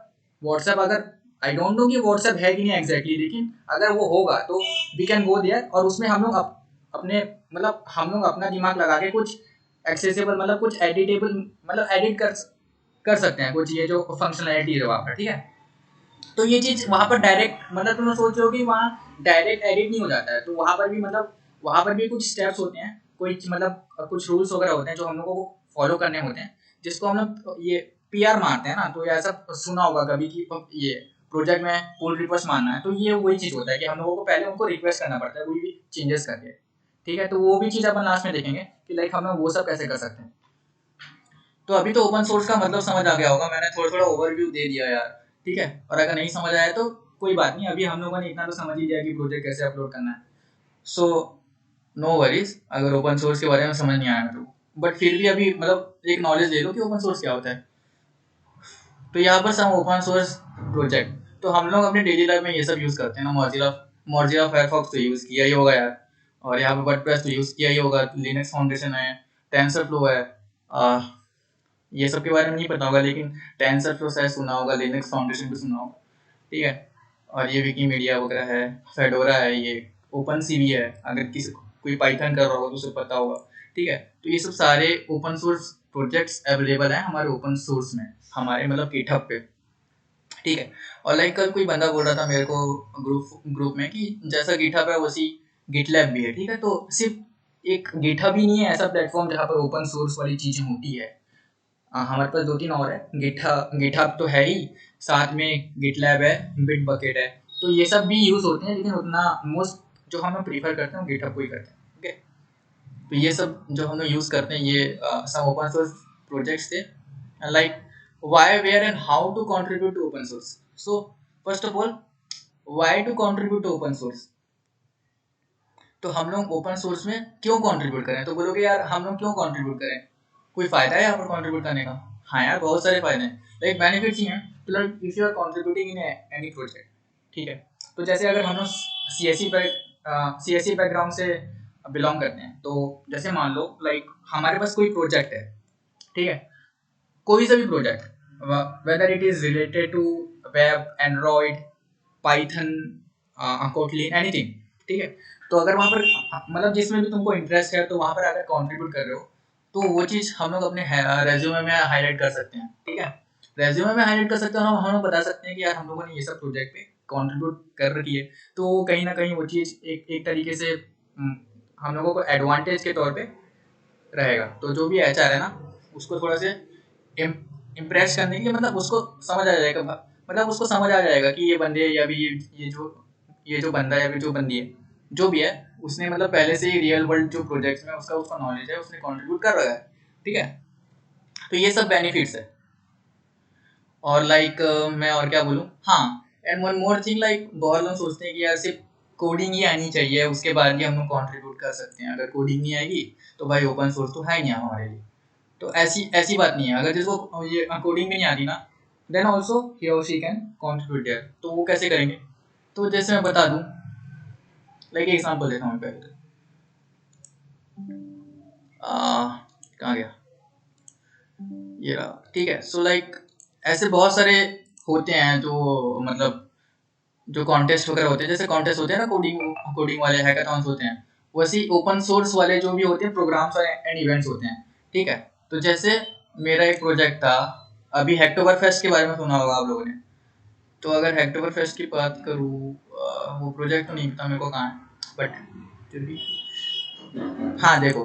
व्हाट्सएप, अगर आई डोंट नो कि व्हाट्सएप है कि नहीं एग्जैक्टली, लेकिन अगर वो होगा तो वी कैन गो देयर, और उसमें हम लोग अपने मतलब हम लोग अपना दिमाग लगा के कुछ एक्सेसिबल मतलब कुछ एडिटेबल मतलब एडिट कर सकते हैं कुछ ये जो फंक्शनैलिटी है वहाँ पर, ठीक है। तो ये चीज़ वहाँ पर डायरेक्ट मतलब तुम सोच रहे हो कि वहाँ डायरेक्ट एडिट नहीं हो जाता है, तो वहाँ पर भी मतलब वहाँ पर भी कुछ स्टेप्स होते हैं, कोई मतलब कुछ रूल्स वगैरह होते हैं जो हम लोगों को फॉलो करने होते हैं, जिसको हम लोग ये पीआर मारते हैं ना। तो ऐसा सुना होगा कभी कि ये प्रोजेक्ट में पुल रिक्वेस्ट मारना है, तो ये वही चीज़ होता है कि हम लोगों को पहले उनको रिक्वेस्ट करना पड़ता है कोई भी चेंजेस करके, ठीक है। तो वो भी चीज़ अपन लास्ट में देखेंगे कि लाइक हम लोग वो सब कैसे कर सकते हैं। तो अभी तो ओपन सोर्स का मतलब समझ आ गया होगा, मैंने थोड़ा थोड़ा ओवरव्यू दे दिया यार, ठीक है। और अगर नहीं समझ आया तो कोई बात नहीं, अभी हम लोगों ने इतना तो समझ ही लिया कि प्रोजेक्ट कैसे अपलोड करना है। सो नो वरीज अगर ओपन सोर्स के बारे में समझ नहीं आया तो, बट फिर भी अभी मतलब एक नॉलेज ले लो कि ओपन सोर्स क्या होता है। तो यहाँ पर सम ओपन सोर्स प्रोजेक्ट, तो हम लोग अपने डेली लाइफ में ये सब यूज़ करते हैं ना, मोजिला फायरफॉक्स तो यूज़ किया ही होगा यार, और यहाँ पे वर्डप्रेस तो यूज़ किया ही होगा, लिनक्स फाउंडेशन है, टेंसरफ्लो है, ये सब के बारे में नहीं पता होगा लेकिन टेंसरफ्लो शायद सुना होगा, लिनक्स फाउंडेशन भी सुना होगा, ठीक है। और ये विकीमीडिया वगैरह है, फेडोरा है, ये ओपन सी भी है, अगर किसी कोई पाइथन कर रहा होगा तो उसे पता होगा, ठीक है। तो ये सब सारे ओपन सोर्स प्रोजेक्ट्स अवेलेबल हैं हमारे ओपन सोर्स में, हमारे मतलब गिटहब पे, ठीक है। और लाइक कल कोई बंदा बोल रहा था मेरे को ग्रुप में कि जैसा गिटहब है वैसी गिटलैब भी है, ठीक है। तो सिर्फ एक गिटहब ही नहीं है ऐसा प्लेटफॉर्म जहाँ पर ओपन सोर्स वाली चीजें होती है। हमारे पास 2-3 और है, गिटहब तो है ही, साथ में गिटलैब है, बिट बकेट है। तो ये सब भी यूज होते हैं, लेकिन उतना मोस्ट जो हम लोग प्रीफर करते हैं गिटहब को ही करते हैं, ठीक है। तो ये सब जो हम लोग यूज करते हैं ये सब ओपन सोर्स प्रोजेक्ट्स थे। Like why, where and how to contribute to open source. So first of all, why to contribute to open source. तो हम लोग ओपन सोर्स में क्यों कंट्रीब्यूट करें? तो बोलोगे यार हम लोग क्यों कंट्रीब्यूट करें, कोई फायदा है यहाँ पर कंट्रीब्यूट करने का? हाँ यार, बहुत सारे फायदे हैं, लाइक बेनिफिट्स ही हैं। तो like if you are contributing in any project, ठीक है। तो जैसे अगर हम लोग सीएससी बैकग्राउंड से बिलोंग करते हैं, तो जैसे मान लो लाइक हमारे पास कोई प्रोजेक्ट है, ठीक है, कोई सा भी project, whether it is related to web, Android, Python, Kotlin, anything, ठीक है। तो अगर वहाँ पर मतलब जिसमें भी तुमको इंटरेस्ट है, तो वहाँ पर अगर कंट्रीब्यूट कर रहे हो, तो वो चीज़ हम लोग अपने रेज्यूमे में हाईलाइट कर सकते हैं, ठीक है। रेज्यूमे में हाईलाइट कर सकते हैं और हम लोग बता सकते हैं कि यार हम लोगों ने ये सब प्रोजेक्ट पे कंट्रीब्यूट कर रखी है। तो कहीं ना कहीं वो चीज़ एक तरीके से हम लोगों को एडवांटेज के तौर पे रहेगा। तो जो भी एचआर है ना, उसको थोड़ा से इम्प्रेस करने के लिए, मतलब उसको समझ आ जाएगा, मतलब उसको समझ आ जाएगा कि ये बंदे या भी ये जो बंदा या फिर जो बंदी है, जो भी है, उसने मतलब पहले से ही रियल वर्ल्ड जो प्रोजेक्ट्स में उसका नॉलेज है, उसने कंट्रीब्यूट कर रहा है, ठीक है। तो ये सब बेनिफिट्स है। और लाइक मैं और क्या बोलूँ, हाँ, and one more thing, like बहुत लोग सोचते हैं कि यार सिर्फ कोडिंग ही आनी चाहिए, उसके बाद ही हम लोग कंट्रीब्यूट कर सकते हैं। अगर कोडिंग नहीं आएगी तो भाई ओपन सोर्स तो है ही नहीं हमारे लिए। तो ऐसी ऐसी बात नहीं है। अगर जिसको ये कोडिंग भी नहीं आती ना, देन ऑल्सो ही और शी कैन कॉन्ट्रीब्यूट देयर। तो वो कैसे करेंगे? तो जैसे मैं बता दूं, लाइक एग्जांपल देता हूँ पहले। कहाँ गया ये रहा, ठीक है। सो लाइक ऐसे बहुत सारे होते हैं जो मतलब जो कॉन्टेस्ट वगैरह होते हैं, जैसे कॉन्टेस्ट होते हैं ना, कोडिंग वाले हैकाथॉन्स होते हैं, वैसे ही ओपन सोर्स वाले जो भी होते हैं प्रोग्राम्स और एंड इवेंट्स होते हैं, ठीक है। तो जैसे मेरा एक प्रोजेक्ट था, अभी हैक्टोबर फेस्ट के बारे में सुना होगा आप लोगों ने। तो अगर हैक्टोबर फेस्ट की बात करूँ, वो प्रोजेक्ट तो नहीं पता मेरे को कहाँ है, बट फिर भी हाँ देखो,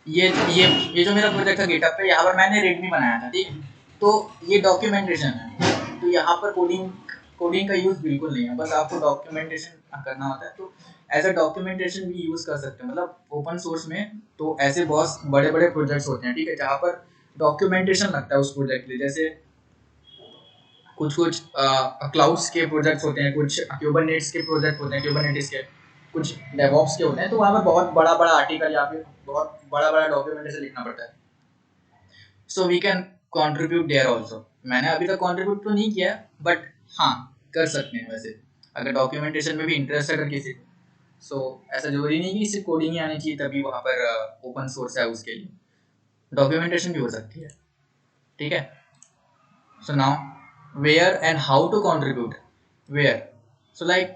ये जो मेरा प्रोजेक्ट था गिटहब पे, यहाँ पर मैंने रेडमी बनाया था, ठीक है। तो ये डॉक्यूमेंटेशन है, तो यहाँ पर कोडिंग का यूज बिल्कुल नहीं है, बस आपको डॉक्यूमेंटेशन करना होता है। तो एज अ डॉक्यूमेंटेशन भी यूज कर सकते हैं, मतलब ओपन सोर्स में तो ऐसे बहुत बड़े बड़े प्रोजेक्ट्स होते हैं, ठीक है, जहाँ पर डॉक्यूमेंटेशन लगता है उस प्रोजेक्ट के लिए। जैसे कुछ कुछ क्लाउड्स के प्रोजेक्ट्स होते हैं, कुछ क्यूबरनेट्स के प्रोजेक्ट होते हैं, क्यूबरनेटिस के, कुछ डेवऑप्स के होते हैं। तो वहाँ पर बहुत बड़ा बड़ा आर्टिकल या फिर बहुत बड़ा बड़ा डॉक्यूमेंटेशन लिखना पड़ता है। So we can contribute there also. मैंने अभी तक कंट्रीब्यूट तो नहीं किया, बट हाँ, कर सकते हैं वैसे, अगर डॉक्यूमेंटेशन में भी इंटरेस्ट है अगर किसी को। सो ऐसा जरूरी नहीं कि सिर्फ कोडिंग ही आनी चाहिए तभी वहाँ पर ओपन सोर्स है, उसके लिए डॉक्यूमेंटेशन भी हो सकती है, ठीक है। So now where and how to contribute. Where, so like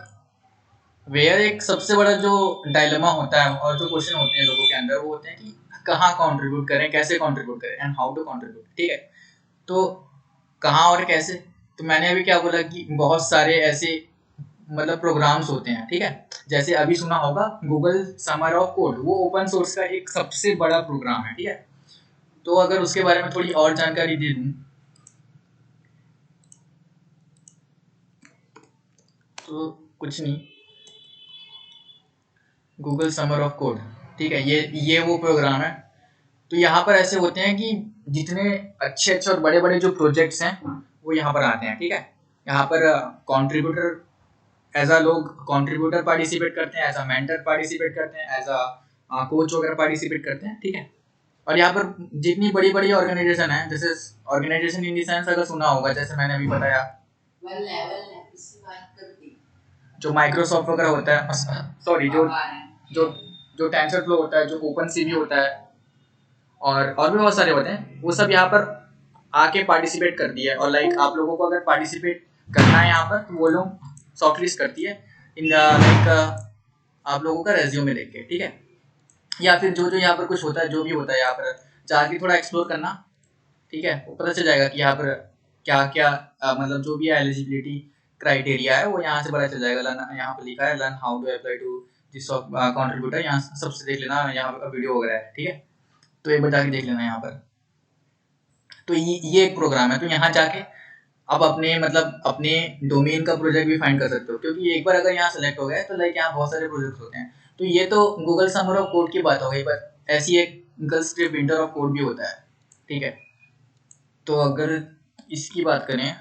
where एक सबसे बड़ा जो डायलेमा होता है और जो क्वेश्चन होते हैं लोगों के अंदर, वो होते हैं कि कहाँ कंट्रीब्यूट करें, कैसे कंट्रीब्यूट करें, एंड हाउ टू कंट्रीब्यूट, ठीक है। तो कहाँ और कैसे, तो मैंने अभी क्या बोला कि बहुत सारे ऐसे मतलब प्रोग्राम्स होते हैं, ठीक है। जैसे अभी सुना होगा गूगल समर ऑफ कोड, वो ओपन सोर्स का एक सबसे बड़ा प्रोग्राम है, ठीक है। तो अगर उसके बारे में थोड़ी और जानकारी दे दूं, तो कुछ नहीं, गूगल समर ऑफ कोड, ठीक है, ये वो प्रोग्राम है। तो यहाँ पर ऐसे होते हैं कि जितने अच्छे अच्छे और बड़े बड़े जो प्रोजेक्ट्स हैं वो यहाँ पर आते हैं, ठीक है। यहाँ पर कंट्रीब्यूटर एज अ लोग कंट्रीब्यूटर पार्टिसिपेट करते हैं, एज अ मेंटर पार्टिसिपेट करते हैं, एज अ कोच वगैरह पार्टिसिपेट करते हैं, ठीक है। और यहाँ पर जितनी बड़ी बड़ी ऑर्गेनाइजेशन है, जैसे ऑर्गेनाइजेशन इन द सेंस अगर सुना होगा, जैसे मैंने अभी बताया जो माइक्रोसॉफ्ट वगैरह होता है, सॉरी, जो जो जो टेंसर फ्लो होता है, जो ओपन सीवी होता है, और भी बहुत सारे होते हैं, वो सब यहाँ पर आके पार्टिसिपेट करती है। और लाइक आप लोगों को अगर पार्टिसिपेट करना है यहाँ पर, तो वो लोग शॉर्टलिस्ट करती है इन लाइक आप लोगों का रेज्यूमे देख के, ठीक है। या फिर जो जो यहाँ पर कुछ होता है, जो भी होता है यहाँ पर जाके थोड़ा एक्सप्लोर करना, ठीक है, वो पता चल जाएगा कि यहाँ पर क्या क्या मतलब जो भी एलिजिबिलिटी क्राइटेरिया है वो यहाँ से पता चल जाएगा। यहाँ पर लिखा है learn how to apply to this contributor, यहाँ सबसे देख लेना, यहाँ पर वीडियो वगैरह है, ठीक है। तो एक बार जाके देख लेना यहाँ पर। तो ये एक प्रोग्राम है, तो यहाँ जाके अब अपने मतलब अपने डोमेन का प्रोजेक्ट भी फाइंड कर सकते हो, क्योंकि एक बार अगर यहाँ सेलेक्ट हो गए तो लाइक यहाँ बहुत सारे प्रोजेक्ट्स होते हैं। तो ये तो गूगल समर ऑफ कोड की बात हो गई, पर ऐसी एक Google script winter of code भी होता है, ठीक है। तो अगर इसकी बात करें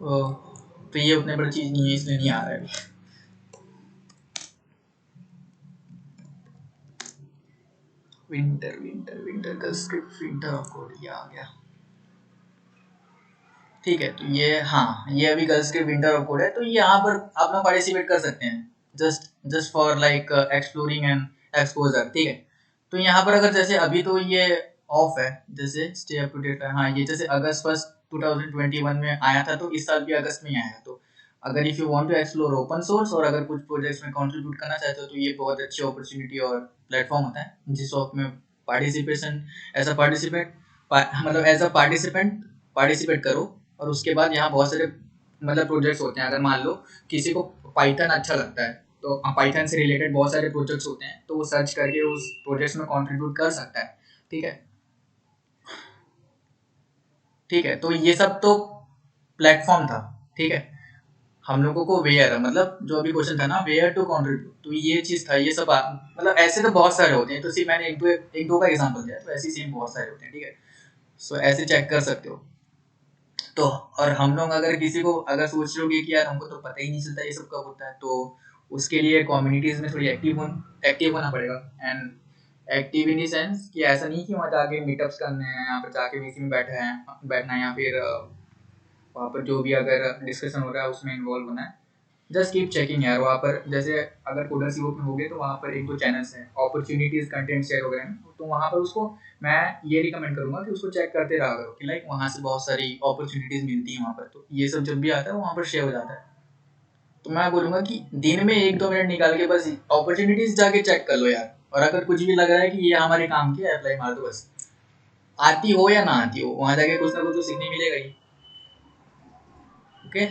तो ये उतने बड़ी चीज नहीं है, इसलिए नहीं आ रहा है अभी। विंटर विंटर विंटर का स्क्रिप्ट विंटर ऑफ कोड, ये आ गया, ठीक है। तो ये हाँ, ये अभी गर्ल्स के विंटर ऑफ कोड है, तो यहाँ पर आप लोग पार्टिसिपेट कर सकते हैं, just for like exploring and exposure, ठीक है। तो यहाँ पर अगर जैसे अभी तो ये ऑफ है, जैसे स्टे अप टू डेट है, हाँ ये जैसे अगस्त 1 2021 में आया था, तो इस साल भी अगस्त में ही आया। तो अगर if you want to explore open source और अगर कुछ प्रोजेक्ट्स में कंट्रीब्यूट करना चाहते हो, तो ये बहुत अच्छी अपॉर्चुनिटी और प्लेटफॉर्म होता है, जिस में पार्टिसिपेशन एज अ पार्टिसिपेंट मतलब एज अ पार्टिसिपेट करो। और उसके बाद यहाँ बहुत सारे मतलब प्रोजेक्ट्स होते हैं। अगर मान लो किसी को पाइथन अच्छा लगता है, तो पाइथन से रिलेटेड बहुत सारे प्रोजेक्ट्स होते हैं, तो वो सर्च करके उस प्रोजेक्ट्स में कंट्रीब्यूट कर सकता है, ठीक है। ठीक है, तो ये सब तो प्लेटफॉर्म था, ठीक है। हम लोगों को वेयर मतलब जो अभी क्वेश्चन था ना, वेयर टू कंट्रीब्यूट, तो ये चीज था। ये सब मतलब ऐसे तो बहुत सारे होते हैं, तो सिर्फ मैंने एक दो का एग्जांपल दिया, तो ऐसे सेम बहुत सारे होते हैं, ठीक है। सो ऐसे चेक कर सकते हो। तो और हम लोग अगर किसी को अगर सोच रहे हो कि यार हमको तो पता ही नहीं चलता ये सब कब होता है, तो उसके लिए कम्युनिटीज में थोड़ी एक्टिव होना पड़ेगा। And active in the sense कि ऐसा नहीं कि वहाँ जाके मीटअप्स करने हैं, यहाँ पर जाके मीटिंग में बैठना है, या फिर वहाँ पर जो भी अगर डिस्कशन हो रहा है उसमें इन्वॉल्व होना है। जस्ट कीप चेकिंग यार। वहाँ पर जैसे अगर कोडर्स यूरोप में हो गए, तो वहाँ पर एक दो चैनल्स हैं अपॉर्चुनिटीज कंटेंट शेयर वगैरह में, तो वहाँ पर उसको मैं ये रिकमेंड करूँगा कि उसको चेक करते रहा करो कि लाइक वहाँ से बहुत सारी अपॉर्चुनिटीज मिलती हैं वहाँ पर। तो ये सब जब भी आता है वहाँ पर शेयर हो जाता है। तो मैं बोलूँगा कि दिन में 1-2 मिनट निकाल के बस अपॉर्चुनिटीज जाके चेक कर लो यार। और अगर कुछ भी लग रहा है कि ये हमारे काम की है, अप्लाई मार दो बस। आती हो या ना आती हो, वहाँ जाके कुछ ना कुछ तो सीखने मिलेगा ही। Okay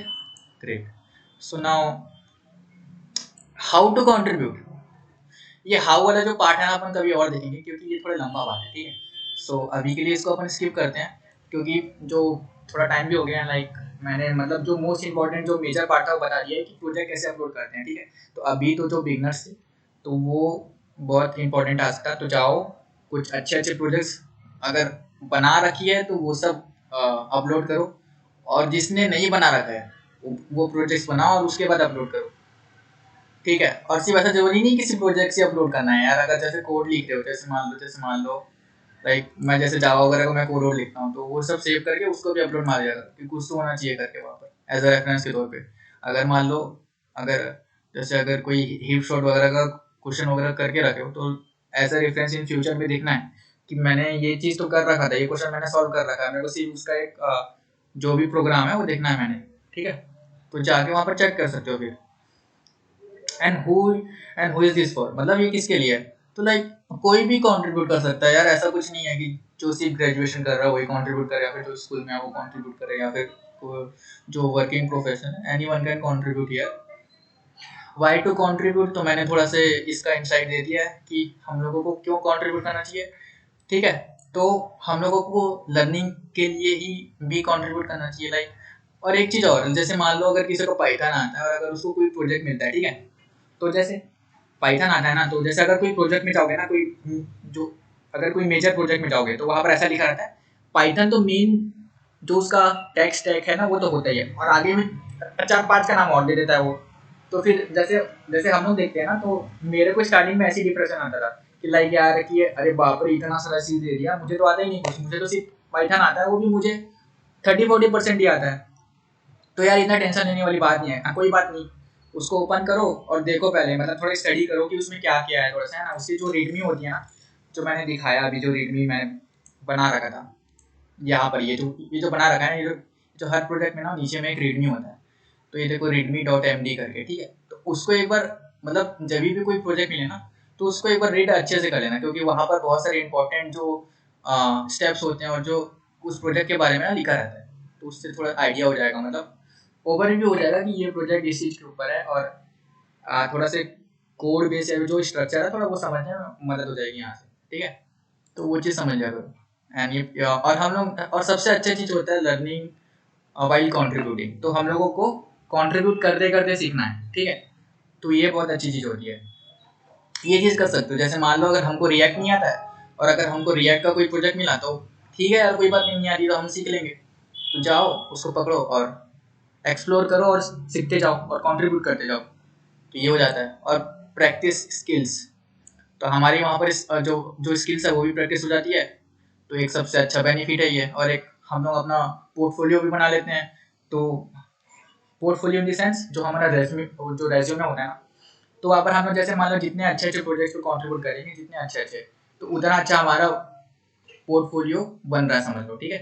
great. So now how to contribute, ये हाउ वाला जो पार्ट है ना अपन कभी और देखेंगे, क्योंकि ये थोड़ा लंबा पार्ट है, ठीक है। सो अभी के लिए इसको अपन स्किप करते हैं, क्योंकि जो थोड़ा टाइम भी हो गया है। लाइक मैंने मतलब जो मोस्ट इंपॉर्टेंट जो मेजर पार्ट था वो बता दिया है कि प्रोजेक्ट कैसे अपलोड करते हैं, ठीक है। तो अभी तो जो बिगनर्स थे, तो वो बहुत इंपॉर्टेंट टास्क था। तो जाओ कुछ अच्छे अच्छे प्रोजेक्ट्स अगर बना रखी है तो वो सब अपलोड करो, और जिसने नहीं बना रखा है वो प्रोजेक्ट्स बनाओ और उसके बाद अपलोड करो, ठीक है। और सिर्फ ऐसा जरूरी नहीं किसी प्रोजेक्ट से अपलोड करना है यार। अगर जैसे कोड लिख रहे हो, जैसे मान लो लाइक मैं जैसे जावा वगैरह को मैं कोड वोड लिखता हूँ, तो वो सब सेव करके उसको भी अपलोड मार दिया करो, कि कुछ तो होना चाहिए करके वहाँ पर एज अ रेफरेंस के तौर पे। अगर मान लो अगर जैसे अगर कोई हिप शॉट वगैरह का क्वेश्चन वगैरह करके रखे हो, तो as a reference in future में देखना है कि मैंने ये चीज़ तो कर रखा था, ये क्वेश्चन मैंने सॉल्व कर रखा है, मेरे को सिर्फ उसका एक जो भी प्रोग्राम है वो देखना है मैंने, ठीक है। तो जाके वहाँ पर चेक कर सकते हो फिर। And who is this for, मतलब ये किसके लिए है। तो लाइक कोई भी कंट्रीब्यूट कर सकता है यार। ऐसा कुछ नहीं है कि जो सिर्फ ग्रेजुएशन कर रहा है वही कंट्रीब्यूट करे, या फिर जो स्कूल में है वो कंट्रीब्यूट करे, या फिर जो वर्किंग प्रोफेशन है, anyone can contribute here. Why to contribute, तो मैंने थोड़ा से इसका इंसाइट दे दिया है कि हम लोगों को क्यों कंट्रीब्यूट करना चाहिए, ठीक है। तो हम लोगों को लर्निंग के लिए ही भी कंट्रीब्यूट करना चाहिए लाइक। और एक चीज़ और, जैसे मान लो अगर किसी को पाइथन आता है और अगर उसको कोई प्रोजेक्ट मिलता है, ठीक है। तो जैसे पाइथन आता है ना, तो जैसे अगर कोई प्रोजेक्ट में जाओगे ना, कोई जो अगर कोई मेजर प्रोजेक्ट में जाओगे, तो वहाँ पर ऐसा लिखा रहता है पाइथन तो मेन जो उसका टेक स्टैक है ना वो तो होता ही है, और आगे में 4-5 का नाम और दे देता है वो। तो फिर जैसे जैसे हम लोग देखते हैं ना, तो मेरे को स्टार्टिंग में ऐसी डिप्रेशन आता था कि लाइक यार कि अरे बाप रे इतना सारा चीज़ दे दिया, मुझे तो आता ही नहीं कुछ, मुझे तो सिर्फ पाइथन आता है, वो भी मुझे 30-40% ही आता है। तो यार इतना टेंशन लेने वाली बात नहीं है। कोई बात नहीं, उसको ओपन करो और देखो पहले, मतलब थोड़ा स्टडी करो कि उसमें क्या क्या है थोड़ा सा, है ना। उसकी जो रीडमी होती है ना, जो मैंने दिखाया अभी, जो रीडमी मैंने बना रखा था यहाँ पर, ये जो बना रखा है, ये जो हर प्रोजेक्ट में ना नीचे में एक रीडमी होता है। तो ये देखो readme.md करके, ठीक है। तो उसको एक बार मतलब जब भी कोई प्रोजेक्ट मिले ना, तो उसको एक बार रीड अच्छे से कर लेना, क्योंकि वहाँ पर बहुत सारे इंपॉर्टेंट जो स्टेप्स होते हैं और जो उस प्रोजेक्ट के बारे में ना लिखा रहता है, तो उससे थोड़ा आइडिया हो जाएगा, मतलब ओवरव्यू हो जाएगा कि ये प्रोजेक्ट इस चीज़ के ऊपर है, और थोड़ा से कोड बेस या जो स्ट्रक्चर है थोड़ा वो समझने में मदद हो जाएगी यहाँ से, ठीक है। तो वो चीज़ समझ लिया करो। एंड ये और हम लोग, और सबसे अच्छा चीज़ होता है लर्निंग वाइल कंट्रीब्यूटिंग, तो हम लोगों को कंट्रीब्यूट करते करते सीखना है, ठीक है। तो ये बहुत अच्छी चीज़ होती है, ये चीज़ कर सकते हो। जैसे मान लो अगर हमको रिएक्ट नहीं आता है और अगर हमको रिएक्ट का कोई प्रोजेक्ट मिला, तो ठीक है यार, कोई बात नहीं आती तो हम सीख लेंगे, तो जाओ उसको पकड़ो और एक्सप्लोर करो और सीखते जाओ और कंट्रीब्यूट करते जाओ, तो ये हो जाता है। और प्रैक्टिस स्किल्स, तो हमारी वहाँ पर जो जो स्किल्स है वो भी प्रैक्टिस हो जाती है, तो एक सबसे अच्छा बेनिफिट है ये। और एक हम लोग अपना पोर्टफोलियो भी बना लेते हैं, तो पोर्टफोलियो इन द सेंस जो हमारा रेज्यूमे होता है ना, तो वहाँ पर हम लोग जैसे मान लो जितने अच्छे अच्छे प्रोजेक्ट्स को कंट्रीब्यूट करेंगे, जितने अच्छे अच्छे, तो उतना अच्छा हमारा पोर्टफोलियो बन रहा है, समझ लो, ठीक है।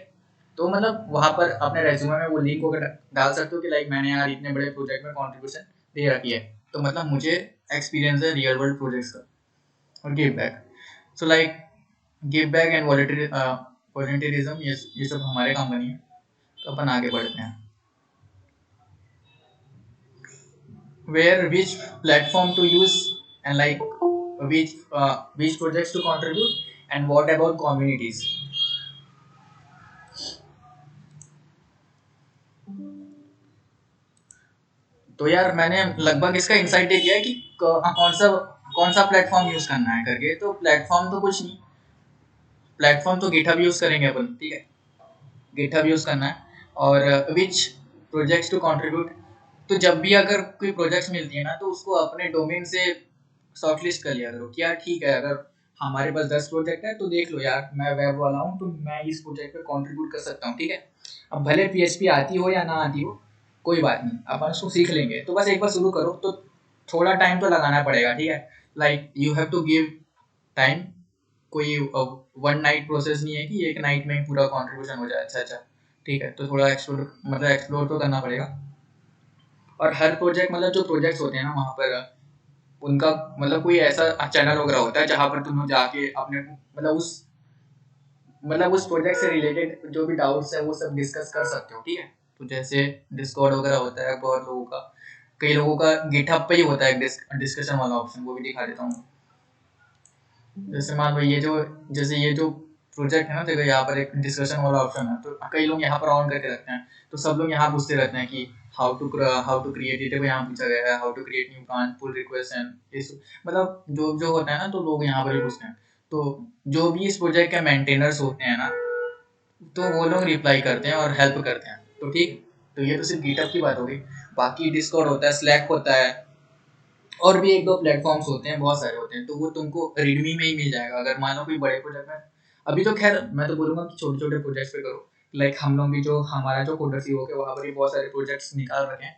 तो मतलब वहाँ पर अपने रेज्यूमे में वो लिंक वगैरह डाल सकते हो कि लाइक मैंने यार इतने बड़े प्रोजेक्ट में कंट्रीब्यूशन दे रखी है, तो मतलब मुझे एक्सपीरियंस है रियल वर्ल्ड प्रोजेक्ट्स का। और give back, so like give back and volunteerism, ये सब हमारे काम का नहीं है, तो अपन आगे बढ़ते हैं। Where which platform to use, and like which projects to contribute, and what about communities. तो यार मैंने लगभग इसका इंसाइट दे दिया है कि कौन सा प्लेटफॉर्म यूज करना है करके। तो प्लेटफॉर्म तो कुछ नहीं, प्लेटफॉर्म तो गिटहब यूज करेंगे अपन, ठीक है, गिटहब यूज करना है। और विच प्रोजेक्ट्स टू कंट्रीब्यूट, तो जब भी अगर कोई प्रोजेक्ट्स मिलती है ना, तो उसको अपने डोमेन से शॉर्टलिस्ट कर लिया करो कि यार ठीक है, अगर हमारे पास 10 प्रोजेक्ट है तो देख लो यार, मैं वेब वाला हूँ तो मैं इस प्रोजेक्ट पे कंट्रीब्यूट कर सकता हूँ, ठीक है। अब भले पीएचपी आती हो या ना आती हो, कोई बात नहीं, अपन उसको सीख लेंगे। तो बस एक बार शुरू करो, तो थोड़ा टाइम तो लगाना पड़ेगा, ठीक है। Like you have to give time, कोई वन नाइट प्रोसेस नहीं है कि एक नाइट में ही पूरा कंट्रीब्यूशन हो जाए। अच्छा, ठीक है, तो थोड़ा एक्सप्लोर तो करना पड़ेगा। और हर प्रोजेक्ट, मतलब जो प्रोजेक्ट्स होते हैं ना वहाँ पर उनका मतलब कोई ऐसा चैनल वगैरह होता है जहाँ पर तुम लोग जाके अपने उस प्रोजेक्ट से रिलेटेड जो भी डाउट्स है वो सब डिस्कस कर सकते हो, ठीक है। तो जैसे डिस्कॉर्ड वगैरह होता है बहुत लोगों का, कई लोगों का गिटहब पे ही होता है डिस्कशन वाला ऑप्शन, वो भी दिखा देता हूँ। जैसे मान लो ये जो प्रोजेक्ट है ना, देखो यहाँ पर एक डिस्कशन वाला ऑप्शन है, तो कई लोग यहाँ पर ऑन करके रखते हैं, तो सब लोग यहाँ पूछते रहते हैं कि हाउ टू क्रिएट इट, यहाँ पूछा गया है how to create new branch, pull request and इस, मतलब जो जो होता है ना, तो लोग यहाँ पर ही पूछते हैं। तो जो भी इस प्रोजेक्ट के मेंटेनर्स होते हैं ना, तो वो लोग रिप्लाई करते हैं और हेल्प करते हैं, तो ठीक। तो ये तो सिर्फ गिटहब की बात हो गई। बाकी डिस्कॉर्ड होता है, स्लैक होता है, और भी एक दो प्लेटफॉर्म्स होते हैं, बहुत सारे होते हैं, तो वो तुमको रीडमी में ही मिल जाएगा। अगर मान लो कोई बड़े प्रोजेक्ट में, अभी तो खैर मैं तो बोलूँगा कि छोटे छोटे प्रोजेक्ट्स पे करो। लाइक हम लोग भी जो हमारा जो कोडर सी हो के वहाँ पर ही बहुत सारे प्रोजेक्ट्स निकाल रखे हैं।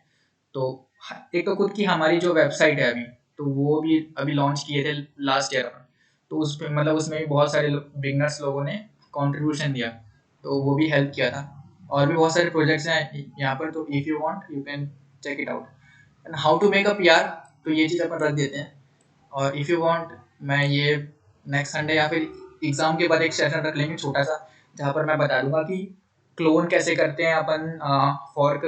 तो एक तो खुद की हमारी जो वेबसाइट है अभी, तो वो भी अभी लॉन्च किए थे लास्ट ईयर में, तो उस पर मतलब उसमें भी बहुत सारे बिगनर्स लोगों ने कॉन्ट्रीब्यूशन दिया, तो वो भी हेल्प किया था। और भी बहुत सारे प्रोजेक्ट्स हैं यहाँ पर, तो if you want you can check it out. And how to make a PR, तो ये चीज़ अपन रख देते हैं। और इफ़ यू वांट, मैं ये नेक्स्ट संडे या फिर एग्ज़ाम के बाद एक सेशन रख लेंगे छोटा सा, जहाँ पर मैं बता दूंगा कि क्लोन कैसे करते हैं अपन, फॉर्क,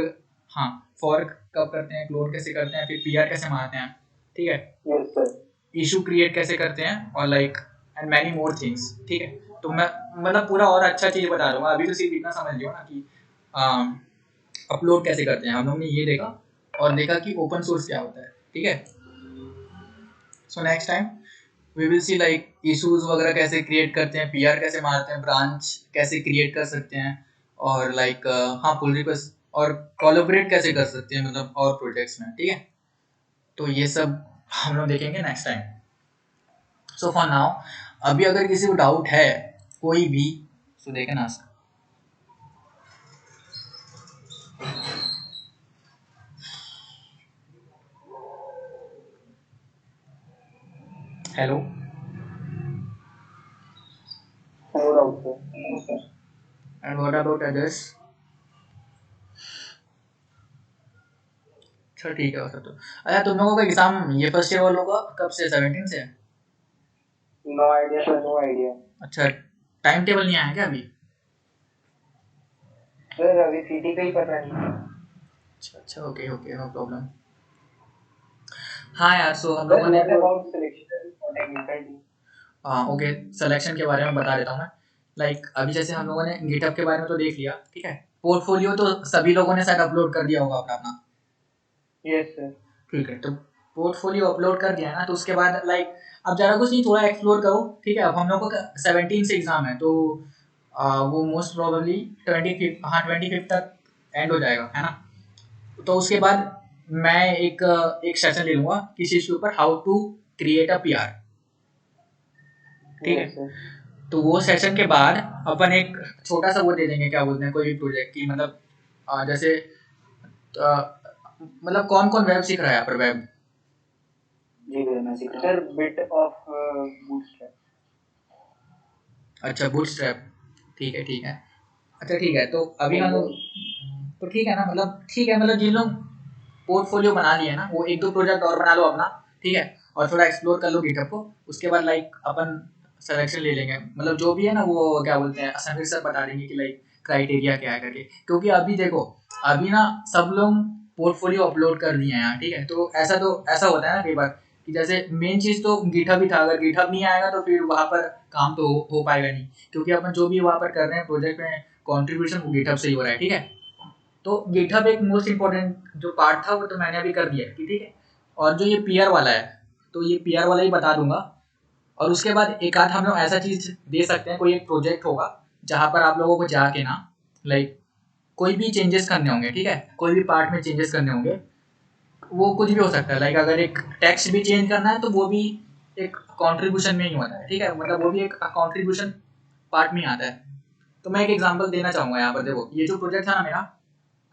हाँ, फॉर्क कब करते हैं, क्लोन कैसे करते हैं, फिर पीआर कैसे मारते हैं, ठीक है, Yes, sir. इशू क्रिएट कैसे करते हैं, और like and many more things, ठीक है। तो मैं मतलब पूरा और अच्छा चीज़ बता दूंगा। अभी तो सिर्फ इतना समझ लियो ना कि अपलोड कैसे करते हैं, हम लोग ने ये देखा, और देखा कि ओपन सोर्स क्या होता है, ठीक है। So next time we will see like issues वगैरह कैसे क्रिएट करते हैं, पीआर कैसे मारते हैं, ब्रांच कैसे क्रिएट कर सकते हैं, और लाइक हाँ, पुल रिक्वेस्ट और कोलैबोरेट कैसे कर सकते हैं, मतलब और प्रोजेक्ट्स में, ठीक है। तो ये सब हम लोग देखेंगे next time. So for now, अभी अगर किसी को डाउट है कोई भी, तो they can ask. Hello, No doubt, sir. And what about others? अच्छा ठीक है, वैसे तो अच्छा, तुम लोगों का एग्जाम ये फर्स्ट ईयर वालों का कब से, 17 से है? No idea sir, no idea अच्छा, टाइम टेबल नहीं आया क्या अभी? सर, अभी सीटी का ही पता नहीं। अच्छा अच्छा, ओके ओके, नो प्रॉब्लम। हाँ यार, सो हम सर लोगों ने what about selection for technical team? Okay, selection के बारे में बता देता हूँ मैं। लाइक अभी जैसे हम लोगों ने गिटहब के बारे में तो देख लिया, ठीक है। पोर्टफोलियो तो सभी लोगों ने शायद अपलोड कर दिया होगा अपना अपना, यस सर। ठीक है। तो पोर्टफोलियो अपलोड कर दिया है ना, तो उसके बाद लाइक अब ज़्यादा कुछ नहीं, थोड़ा एक्सप्लोर करो, ठीक है। अब हम लोग को 17 से एग्ज़ाम है, तो वो मोस्ट प्रोबेबली 25, हाँ 25 तक एंड हो जाएगा, है ना। तो उसके बाद मैं एक सेशन ले लूँगा किसी चीज़ के ऊपर, how to create a PR, ठीक है। Yes sir. तो वो सेशन के बाद अपन एक छोटा सा वो दे देंगे, क्या बोलते हैं, कोई भी प्रोजेक्ट की, मतलब जैसे मतलब कौन कौन वेब सीख रहा है यहाँ पर, वेब? जी भैया मैं सीख रहा हूँ सर, बिट ऑफ बूटस्ट्रैप। अच्छा, बूटस्ट्रैप, ठीक है ठीक है। अच्छा ठीक है, तो अभी हम लोग, तो ठीक है ना, मतलब ठीक है, मतलब जिन लोग पोर्टफोलियो बना लिए ना, वो एक दो प्रोजेक्ट और बना लो अपना, ठीक है। और थोड़ा एक्सप्लोर कर लो गिटहब को। उसके बाद लाइक अपन सिलेक्शन ले लेंगे, मतलब जो भी है ना, वो क्या बोलते हैं, समीर सर बता देंगे कि लाइक क्राइटेरिया क्या है करके। क्योंकि अभी देखो, अभी ना सब लोग पोर्टफोलियो अपलोड कर दिए हैं यहाँ, ठीक है। तो ऐसा होता है ना कई बार, कि जैसे मेन चीज़ तो गिटहब ही था, अगर गिटहब नहीं आएगा तो फिर वहाँ पर काम तो हो पाएगा नहीं। क्योंकि अपन जो भी वहाँ पर कर रहे हैं प्रोजेक्ट में, कॉन्ट्रीब्यूशन वो गिटहब से ही हो रहा है, ठीक है। तो गिटहब एक मोस्ट इम्पोर्टेंट जो पार्ट था वो तो मैंने अभी कर दिया है, ठीक है। और जो ये पीआर वाला है, तो ये पीआर वाला ही बता दूंगा। और उसके बाद एक आध हम लोग ऐसा चीज़ दे सकते हैं, कोई एक प्रोजेक्ट होगा जहाँ पर आप लोगों को जाके ना, लाइक कोई भी चेंजेस करने होंगे, ठीक है। कोई भी पार्ट में चेंजेस करने होंगे, वो कुछ भी हो सकता है। लाइक अगर एक टेक्स्ट भी चेंज करना है तो वो भी एक कॉन्ट्रीब्यूशन में ही होता है, ठीक है। मतलब वो भी एक कॉन्ट्रीब्यूशन पार्ट में ही आता है। तो मैं एक एग्जांपल देना चाहूँगा यहाँ पर। देखो, ये जो प्रोजेक्ट था ना मेरा,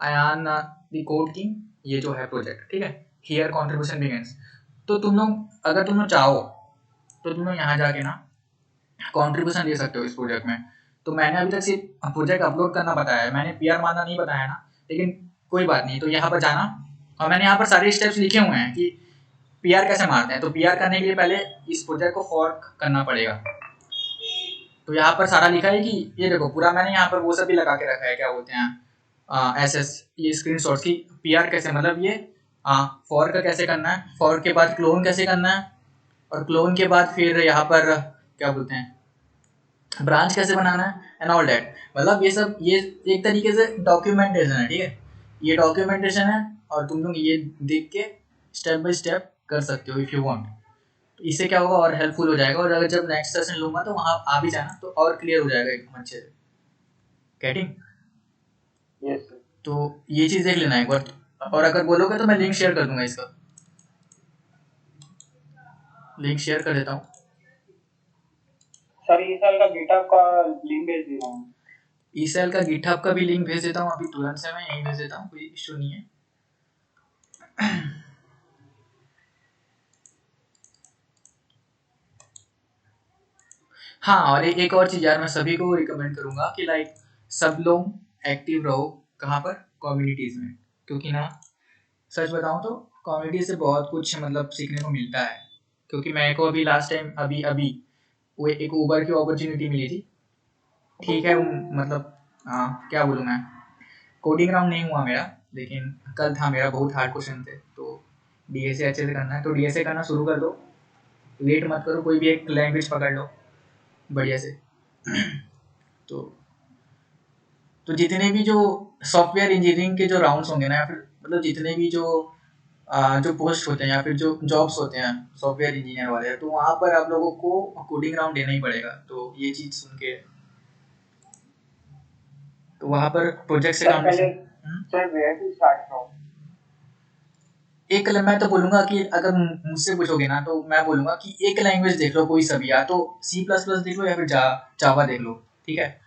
अयान द कोड किंग, ये जो है प्रोजेक्ट, ठीक है, हियर कंट्रीब्यूशन बिगिंस। तो तुम लोग, अगर तुम लोग चाहो तो तुम लोग यहाँ जाके ना कंट्रीब्यूशन दे सकते हो इस प्रोजेक्ट में। तो मैंने अभी तक सिर्फ प्रोजेक्ट अपलोड करना बताया है, मैंने पीआर मारना नहीं बताया ना। लेकिन कोई बात नहीं, तो यहाँ पर जाना, और मैंने यहाँ पर सारे स्टेप्स लिखे हुए हैं कि पीआर कैसे मारते हैं। तो पीआर करने के लिए पहले इस प्रोजेक्ट को फॉर्क करना पड़ेगा। तो यहाँ पर सारा लिखा है कि ये देखो, पूरा मैंने यहाँ पर वो सब भी लगा के रखा है, क्या बोलते हैं, एसएस, ये स्क्रीन शॉट्स की पीआर कैसे, मतलब ये फॉर्क कैसे करना है, फॉर्क के बाद क्लोन कैसे करना है, और क्लोन के बाद फिर यहाँ पर क्या बोलते हैं, ब्रांच कैसे बनाना है, एंड ऑल डैट। मतलब ये सब, ये एक तरीके से डॉक्यूमेंटेशन है, ठीक है। ये डॉक्यूमेंटेशन है, और तुम लोग ये देख के स्टेप बाय स्टेप कर सकते हो इफ़ यू वांट। तो इससे क्या होगा, और हेल्पफुल हो जाएगा। और अगर जब नेक्स्ट सेशन लूंगा तो वहाँ आ भी जाना, तो और क्लियर हो जाएगा एकदम अच्छे से। गेटिंग? Yes sir. तो ये चीज़ देख लेना एक बार। और अगर बोलोगे तो मैं लिंक शेयर कर दूंगा इसका, लिंक शेयर कर देता हूँ। सर इस साल का गिटहब का लिंक भेज दे रहा हूँ। ई सेल का गिटहब का भी लिंक भेज देता हूँ अभी तुरंत से, मैं यहीं भेज देता हूँ, कोई इशू नहीं है। हाँ, और एक और चीज़ यार, मैं सभी को रिकमेंड करूँगा कि लाइक सब लोग एक्टिव रहो, कहाँ पर, कम्युनिटीज़ में। क्योंकि ना सच बताऊँ तो कम्युनिटी से बहुत कुछ मतलब सीखने को मिलता है। क्योंकि मेरे को अभी लास्ट टाइम, अभी अभी वो एक ऊबर की अपॉर्चुनिटी मिली थी, ठीक है। मतलब क्या बोलूँ मैं, कोडिंग राउंड नहीं हुआ मेरा, लेकिन कल था मेरा, बहुत हार्ड क्वेश्चन थे। तो डीएसए अच्छे से करना है तो डीएसए करना शुरू कर दो, लेट मत करो, कोई भी एक लैंग्वेज पकड़ लो बढ़िया से। तो तो जितने भी जो सॉफ्टवेयर इंजीनियरिंग के जो राउंड्स होंगे ना, या फिर मतलब जितने भी जो पोस्ट होते हैं या फिर जो जॉब्स होते हैं सॉफ्टवेयर इंजीनियर वाले, तो वहाँ पर आप लोगों को कोडिंग राउंड देना ही पड़ेगा। तो ये चीज़ सुन के, तो वहाँ पर प्रोजेक्ट से सर काम पहले, हम्म? Sir where to start from? एक मैं तो बोलूँगा कि अगर मुझसे पूछोगे ना, तो मैं बोलूँगा कि एक लैंग्वेज देख लो कोई सा भी, या तो सी प्लस प्लस देख लो या फिर जावा देख लो, ठीक है।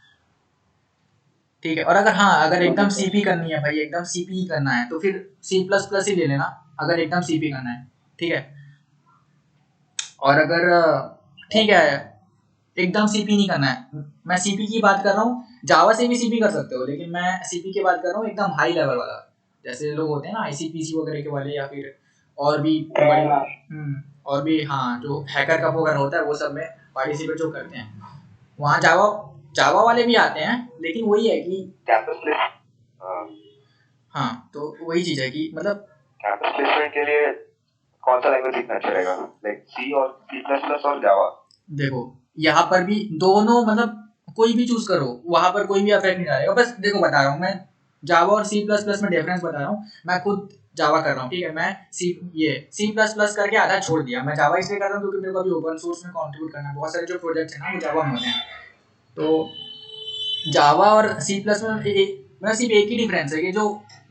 ठीक है, और अगर हाँ, अगर ओके एकदम सर। सीपी करनी है भाई, एकदम सीपी ही करना है, तो फिर सी प्लस प्लस ही ले लेना, अगर एकदम सीपी करना है, ठीक है। और अगर ठीक है, एकदम सीपी नहीं करना है, मैं सीपी की बात कर रहा हूँ, जावा से भी सीपी कर सकते हो, लेकिन मैं सीपी की बात कर रहा हूँ एकदम हाई लेवल वाला। जैसे लोग होते हैं ना आईसीपीसी वगैरह के वाले, या फिर और भी बड़े, और भी हाँ, जो हैकर का वगैरह होता है वो सब में पार्टिसिपेट जो करते हैं, वहाँ जावा जावा वाले भी आते हैं, लेकिन वही है कि कैंपस प्लेस हाँ, तो वही चीज़ है कि मतलब कैंपस प्लेसमेंट के लिए कौन सा लैंग्वेज सीखना चलेगा, लाइक सी और सी प्लस प्लस और जावा? देखो यहाँ पर भी दोनों मतलब कोई भी चूज करो, वहाँ पर कोई भी अफेक्ट नहीं डालेगा। बस देखो बता रहा हूँ मैं, जावा और सी प्लस प्लस में डिफरेंस बता रहा हूँ। मैं खुद जावा कर रहा हूँ, ठीक है, मैं सी प्लस प्लस करके आधा छोड़ दिया। मैं जावा इसलिए कर रहा हूँ क्योंकि मेरे को अभी ओपन सोर्स में कंट्रीब्यूट करना है, बहुत सारे जो प्रोजेक्ट्स हैं ना वो जावा में होते हैं। तो जावा और सी प्लस में मतलब सिर्फ एक ही डिफरेंस है कि जो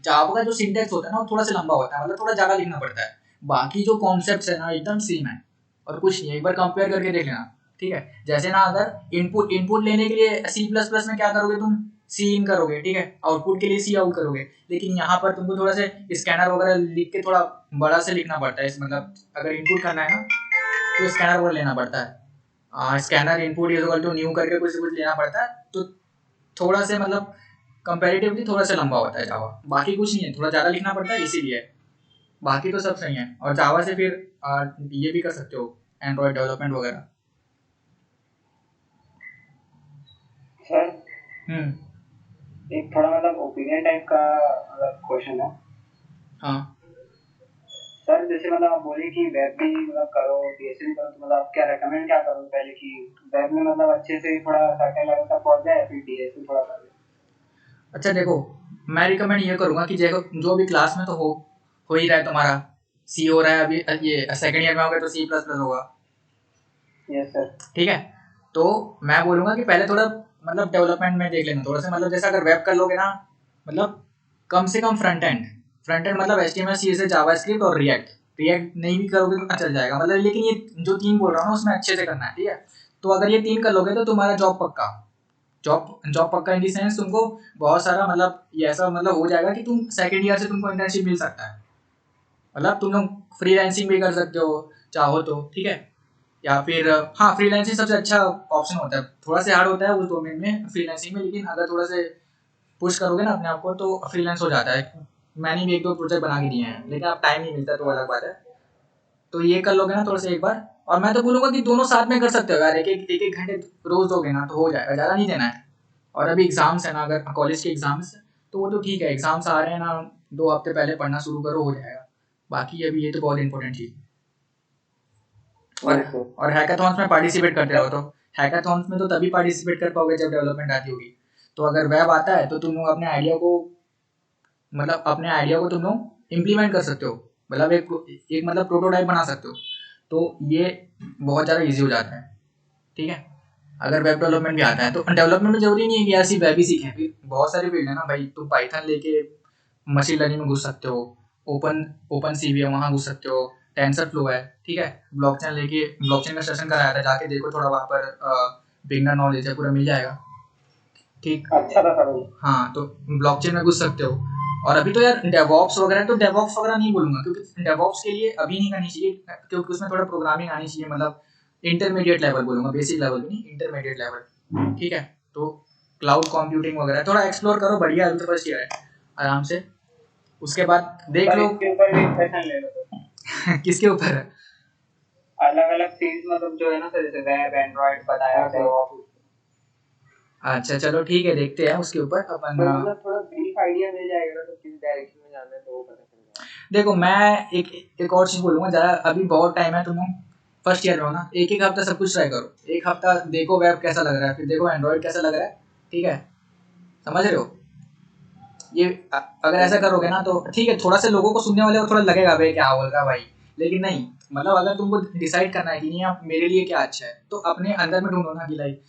जावा का जो सिंटेक्स होता है ना वो थोड़ा सा लंबा होता है, मतलब थोड़ा ज़्यादा लिखना पड़ता है। बाकी जो कॉन्सेप्ट है ना एकदम सेम है और कुछ नहीं है, एक बार कंपेयर करके देख लेना, ठीक है। जैसे ना अगर इनपुट इनपुट लेने के लिए सी प्लस प्लस में क्या करोगे तुम, सी इन करोगे, ठीक है, आउटपुट के लिए सी आउट करोगे। लेकिन यहाँ पर तुमको थोड़ा से स्कैनर वगैरह लिख के थोड़ा बड़ा से लिखना पड़ता है, मतलब अगर इनपुट करना है ना तो स्कैनर वगैरह लेना पड़ता है। Scanner input equal to new करके कुछ लेना पड़ता है, तो थोड़ा से मतलब कंपैरेटिवली थोड़ा सा लंबा होता है जावा। बाकी कुछ नहीं है, थोड़ा ज़्यादा लिखना पड़ता है इसीलिए, बाकी तो सब सही है। और जावा से फिर ये भी कर सकते हो एंड्रॉयड डेवलपमेंट वगैरह। सर एक थोड़ा मतलब ओपिनियन टाइप का मतलब क्वेश्चन है। हाँ सर जैसे मतलब आप बोले कि वेब भी मतलब करो, डीएसए भी करो, तो मतलब आप क्या रेकमेंड क्या करो पहले कि वेब में मतलब अच्छे से थोड़ा सर्टेन लेवल तक पहुंच जाए, फिर डीएसए थोड़ा कर ले? अच्छा देखो, मैं रिकमेंड ये करूँगा कि जो भी क्लास में तो हो ही रहा है तुम्हारा, सी हो रहा है अभी, ये सेकंड ईयर में होगा तो सी प्लस प्लस होगा, यस सर। ठीक है। तो मैं बोलूँगा कि पहले थोड़ा मतलब डेवलपमेंट में देख लेना थोड़ा सा, मतलब जैसे अगर वेब कर लोगे ना, मतलब कम से कम फ्रंट एंड मतलब HTML CSS जावास्क्रिप्ट और रिएक्ट नहीं भी करोगे तो चल जाएगा, मतलब लेकिन ये जो 3 बोल रहा हूँ ना उसमें अच्छे से करना है, ठीक है। तो अगर ये 3 कर लोगे तो तुम्हारा जॉब पक्का इन दी सेंस तुमको बहुत सारा मतलब ये ऐसा मतलब हो जाएगा कि तुम सेकंड ईयर से तुमको इंटर्नशिप मिल सकता है, मतलब तुम लोग फ्रीलांसिंग भी कर सकते हो चाहो तो, ठीक है। या फिर हाँ, फ्रीलांसिंग सबसे अच्छा ऑप्शन होता है, थोड़ा सा हार्ड होता है उस डोमेन में फ्रीलांसिंग में, लेकिन अगर थोड़ा से पुश करोगे ना अपने आप को तो फ्रीलांस हो जाता है। मैंने भी 1-2 प्रोजेक्ट बना के दिए हैं, लेकिन अब टाइम नहीं मिलता तो अलग बात है। तो ये कर लोगे ना थोड़ा सा एक बार, और मैं तो बोलूँगा कि दोनों साथ में कर सकते हो यार, एक घंटे रोज दोगे ना तो हो जाएगा, ज़्यादा नहीं देना है। और अभी एग्जाम्स है ना, अगर कॉलेज के एग्जाम्स तो वो तो ठीक है, एग्जाम्स आ रहे हैं ना, 2 हफ्ते पहले पढ़ना शुरू करो हो जाएगा। बाकी अभी ये तो बहुत इंपॉर्टेंट चीज़। और हैकाथॉन्स में पार्टिसिपेट करते रहो, तो हैकाथॉन्स में तो तभी पार्टिसिपेट कर पाओगे जब डेवलपमेंट आती होगी। तो अगर वेब आता है तो तुम लोग अपने आइडिया को तुम लोग इम्प्लीमेंट कर सकते हो, मतलब एक मतलब प्रोटोटाइप बना सकते हो, तो ये बहुत ज़्यादा ईजी हो जाता है, ठीक है। अगर वेब डेवलपमेंट भी आता है तो डेवलपमेंट में जरूरी नहीं है कि यार सिर्फ वेब ही सीखें, फिर बहुत सारे फील्ड है ना भाई, तुम पाइथन लेके मशीन लर्निंग में घुस सकते हो, ओपन सी है वहाँ घुस सकते हो, टेंसर फ्लो है, ठीक है। ब्लॉकचेन का सेशन कराया था, जाके देखो थोड़ा वहाँ पर बिगनर नॉलेज है पूरा मिल जाएगा, ठीक। अच्छा था सर। हाँ, तो ब्लॉकचेन में घुस सकते हो। और अभी तो यार डेवॉप्स वगैरह, तो डेवॉप्स वगैरह नहीं बोलूँगा क्योंकि डेवॉप्स के लिए अभी नहीं करनी चाहिए, क्योंकि उसमें थोड़ा प्रोग्रामिंग आनी चाहिए, मतलब इंटरमीडिएट लेवल बोलूँगा, बेसिक लेवल भी नहीं, इंटरमीडिएट लेवल, ठीक है। तो क्लाउड कंप्यूटिंग वगैरह थोड़ा एक्सप्लोर करो, बढ़िया अभी तो फर्स्ट ईयर है, आराम से। उसके बाद देख लो इसके ऊपर भी सेशन ले लो तो। किसके ऊपर है, अलग अलग फील्ड मतलब जो है ना सर, जैसे वेब एंड्रॉइड बताया DevOps। अच्छा चलो ठीक है, देखते हैं उसके ऊपर अपन। मतलब थोड़ा ब्रीफ आइडिया मिल जाएगा ना, तो किस डायरेक्शन में जाना है तो वो पता चल जाएगा। देखो मैं एक और चीज़ बोलूँगा, ज़्यादा अभी बहुत टाइम है, तुम फर्स्ट ईयर में हो ना, एक हफ्ता सब कुछ ट्राई करो, एक हफ्ता देखो वेब कैसा लग रहा है, फिर देखो एंड्रॉइड कैसा लग रहा है, ठीक है, समझ रहे हो। ये अगर ऐसा करोगे ना तो ठीक है, थोड़ा सा लोगों को सुनने वाले को थोड़ा लगेगा भाई क्या बोल रहा है भाई, लेकिन नहीं, मतलब अगर तुमको डिसाइड करना है कि नहीं आप मेरे लिए क्या अच्छा है, तो अपने अंदर में ढूंढो ना कि लाइक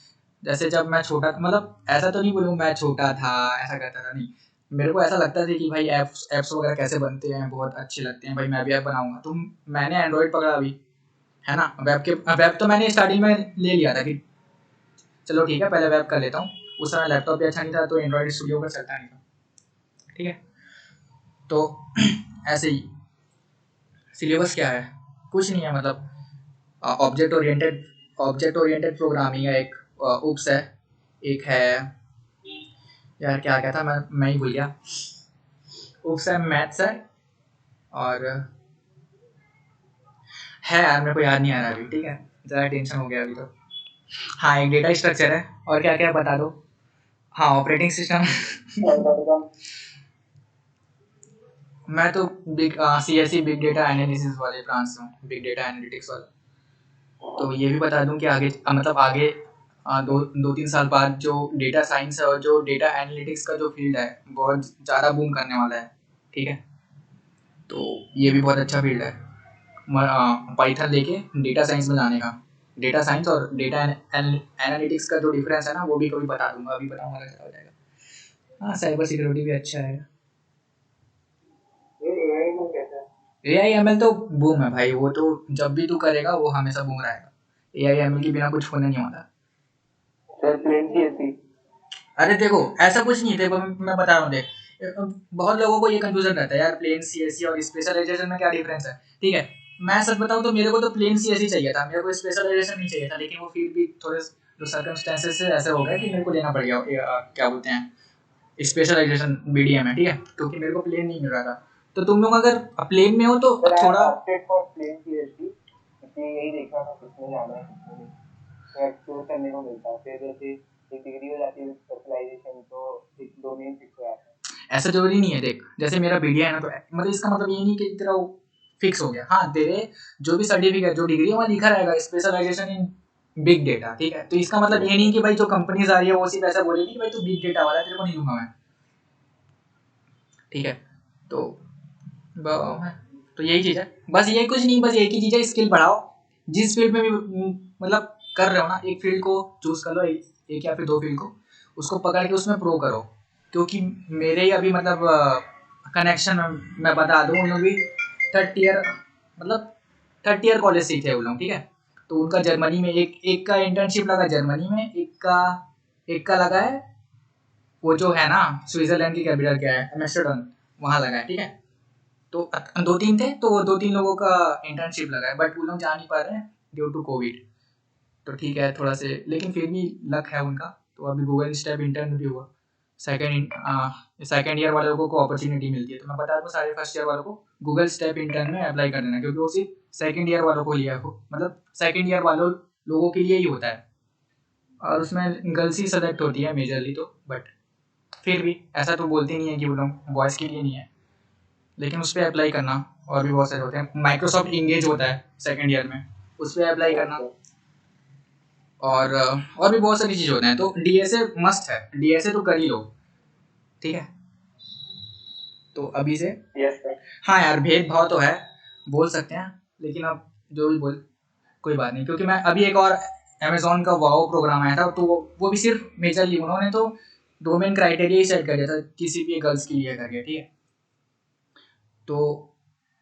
जैसे जब मैं छोटा, मतलब ऐसा तो नहीं बोलूँ मैं छोटा था ऐसा करता था, नहीं, मेरे को ऐसा लगता था कि भाई एप्स वगैरह कैसे बनते हैं, बहुत अच्छे लगते हैं भाई, मैं भी ऐप बनाऊंगा, तो मैंने एंड्रॉइड पकड़ा अभी, है ना। वेब तो मैंने स्टार्टिंग में ले लिया था कि चलो ठीक है पहले वेब कर लेता हूँ, उस समय लैपटॉप भी अच्छा नहीं था तो एंड्रॉइड स्टूडियो पर चलता नहीं था, ठीक है। तो ऐसे ही सिलेबस क्या है, कुछ नहीं है, मतलब ऑब्जेक्ट ओरिएंटेड प्रोग्रामिंग है, एक उप्स है, एक है यार क्या क्या था, मैं ही भूल गया, उप्स है, मैथ्स है, और है यार मेरे को याद नहीं आ रहा अभी, ठीक है, ज़्यादा टेंशन हो गया अभी तो। हाँ, एक डेटा स्ट्रक्चर है, और क्या क्या बता दो। हाँ, ऑपरेटिंग सिस्टम। मैं तो big CSE big data analysis वाले ब्रांच से हूँ, बिग डेटा एनालिटिक्स वाला। तो ये भी बता दूं कि आगे मतलब आगे 2-3 साल बाद जो डेटा साइंस है और जो डेटा एनालिटिक्स का जो फील्ड है बहुत ज़्यादा बूम करने वाला है, ठीक है। तो ये भी बहुत अच्छा फील्ड है पाइथन लेके डेटा साइंस में जाने का। डेटा साइंस और डेटा एनालिटिक्स का जो डिफरेंस है ना, वो भी कभी बता दूंगा, अभी बताऊंगा तो चला जाएगा। हाँ, साइबर सिक्योरिटी भी अच्छा है। एआई में कैसा है? AI ML तो बूम है भाई, वो तो जब भी तू करेगा वो हमेशा बूम रहेगा। AI ML के बिना कुछ होने नहीं वाला। Sir plain CSC. अरे देखो, ऐसा कुछ नहीं है, देखो मैं बता रहा हूँ, देख बहुत लोगों को ये कंफ्यूजन रहता है यार, प्लेन CSE और स्पेशलाइजेशन में क्या डिफरेंस है, ठीक है। मैं सच बताऊँ तो मेरे को तो प्लेन CSE चाहिए था, मेरे को स्पेशलाइजेशन नहीं चाहिए था, लेकिन वो फिर भी थोड़े जो सर्कमस्टेंसेस से ऐसे हो गए कि मेरे को लेना पड़ गया क्या बोलते हैं, स्पेशलाइजेशन BDM है, ठीक है, क्योंकि मेरे को प्लेन नहीं मिल रहा था। तो तुम लोग अगर प्लेन में हो तो सर आई एम थोड़ा ऑप्टेड फॉर प्लेन सीएससी, क्योंकि यही देखा था किसमें जाना है किसमें नहीं, तो एक्सप्लोर करने को मिलता है। फिर जैसे एक डिग्री हो जाती है स्पेशलाइजेशन, तो एक डोमेन फिक्स हो जाता है। ऐसा जरूरी नहीं है। देख जैसे मेरा BDI है ना, तो मतलब इसका मतलब ये नहीं कि तेरा फिक्स हो गया। हाँ, तेरे जो भी सर्टिफिकेट जो डिग्री है वहाँ लिखा रहेगा स्पेशलाइजेशन इन बिग डेटा, ठीक है। तो इसका मतलब ये नहीं कि भाई जो कंपनीज आ रही है वो सिर्फ ऐसा बोलेगी कि भाई तू बिग डेटा वाला है, तेरे को नहीं दूंगा मैं, ठीक है। तो तो यही चीज़ है, बस यही कुछ नहीं, बस एक ही चीज़ है, स्किल बढ़ाओ। जिस फील्ड में भी मतलब कर रहे हो ना, एक फील्ड को चूज कर लो, एक या फिर 2 फील्ड को, उसको पकड़ के उसमें प्रो करो। क्योंकि मेरे ही अभी मतलब कनेक्शन में मैं बता दूँ, उन लोग भी 3rd ईयर मतलब 3rd ईयर कॉलेज से ही थे वो लोग, ठीक है। तो उनका जर्मनी में एक का इंटर्नशिप लगा जर्मनी में, एक का लगा है वो जो है ना स्विट्जरलैंड की कैपिटल क्या है, एम्स्टर्डम, वहाँ लगा है, ठीक है। तो 2-3 थे, तो वो 2-3 लोगों का इंटर्नशिप लगा है, बट वो लोग जा नहीं पा रहे हैं ड्यू टू कोविड। तो ठीक है थोड़ा से, लेकिन फिर भी लक है उनका। तो अभी गूगल स्टेप इंटर्न भी हुआ, सेकेंड ईयर वालों को अपॉर्चुनिटी मिलती है। तो मैं बता दूँ सारे फर्स्ट ईयर वालों को गूगल स्टेप इंटर्न में अप्लाई कर देना, क्योंकि वो सिर्फ सेकेंड ईयर वालों को लिया है, मतलब सेकेंड ईयर वालों लोगों के लिए ही होता है, और उसमें गर्ल्स ही सेलेक्ट होती है मेजरली। तो बट फिर भी ऐसा तो बोलते नहीं है कि वो लोग बॉयज़ के लिए नहीं है, लेकिन उस पर अप्लाई करना। और भी बहुत सारे होते हैं, माइक्रोसॉफ्ट इंगेज होता है सेकेंड ईयर में, उस पर अप्लाई करना। और भी बहुत सारी चीज़ होते हैं। तो DSA मस्ट है, DSA तो कर ही लो, ठीक है। तो अभी से यस सर। हाँ यार, भेदभाव तो है, बोल सकते हैं, लेकिन अब जो भी बोल कोई बात नहीं, क्योंकि मैं अभी एक और अमेजोन का वाओ प्रोग्राम आया था, तो वो भी सिर्फ मेजरली उन्होंने तो डोमेन क्राइटेरिया ही सेट कर दिया था किसी भी गर्ल्स के लिए करके, ठीक है। तो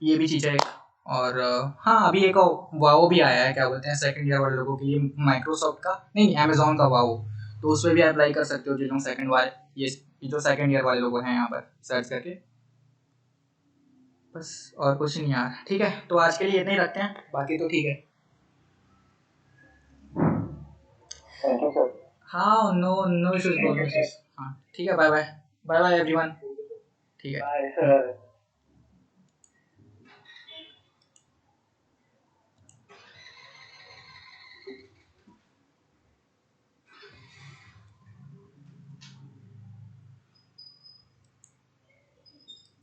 ये भी चीज़ है एक। और हाँ, अभी एक वाओ भी आया है, क्या बोलते हैं, सेकंड ईयर वाले लोगों के लिए, माइक्रोसॉफ्ट का नहीं, अमेजोन का वाओ। तो उस पर भी अप्लाई कर सकते हो जो लोग सेकंड वाले, ये जो सेकंड ईयर वाले लोग हैं यहाँ पर सर्च करके। बस और कुछ नहीं यार, ठीक है। तो आज के लिए इतना ही रखते हैं, बाकी तो ठीक है। Thank you sir. हाँ, no no issues bro, no issues. हाँ ठीक है, bye bye, bye bye everyone, ठीक है। Bye sir.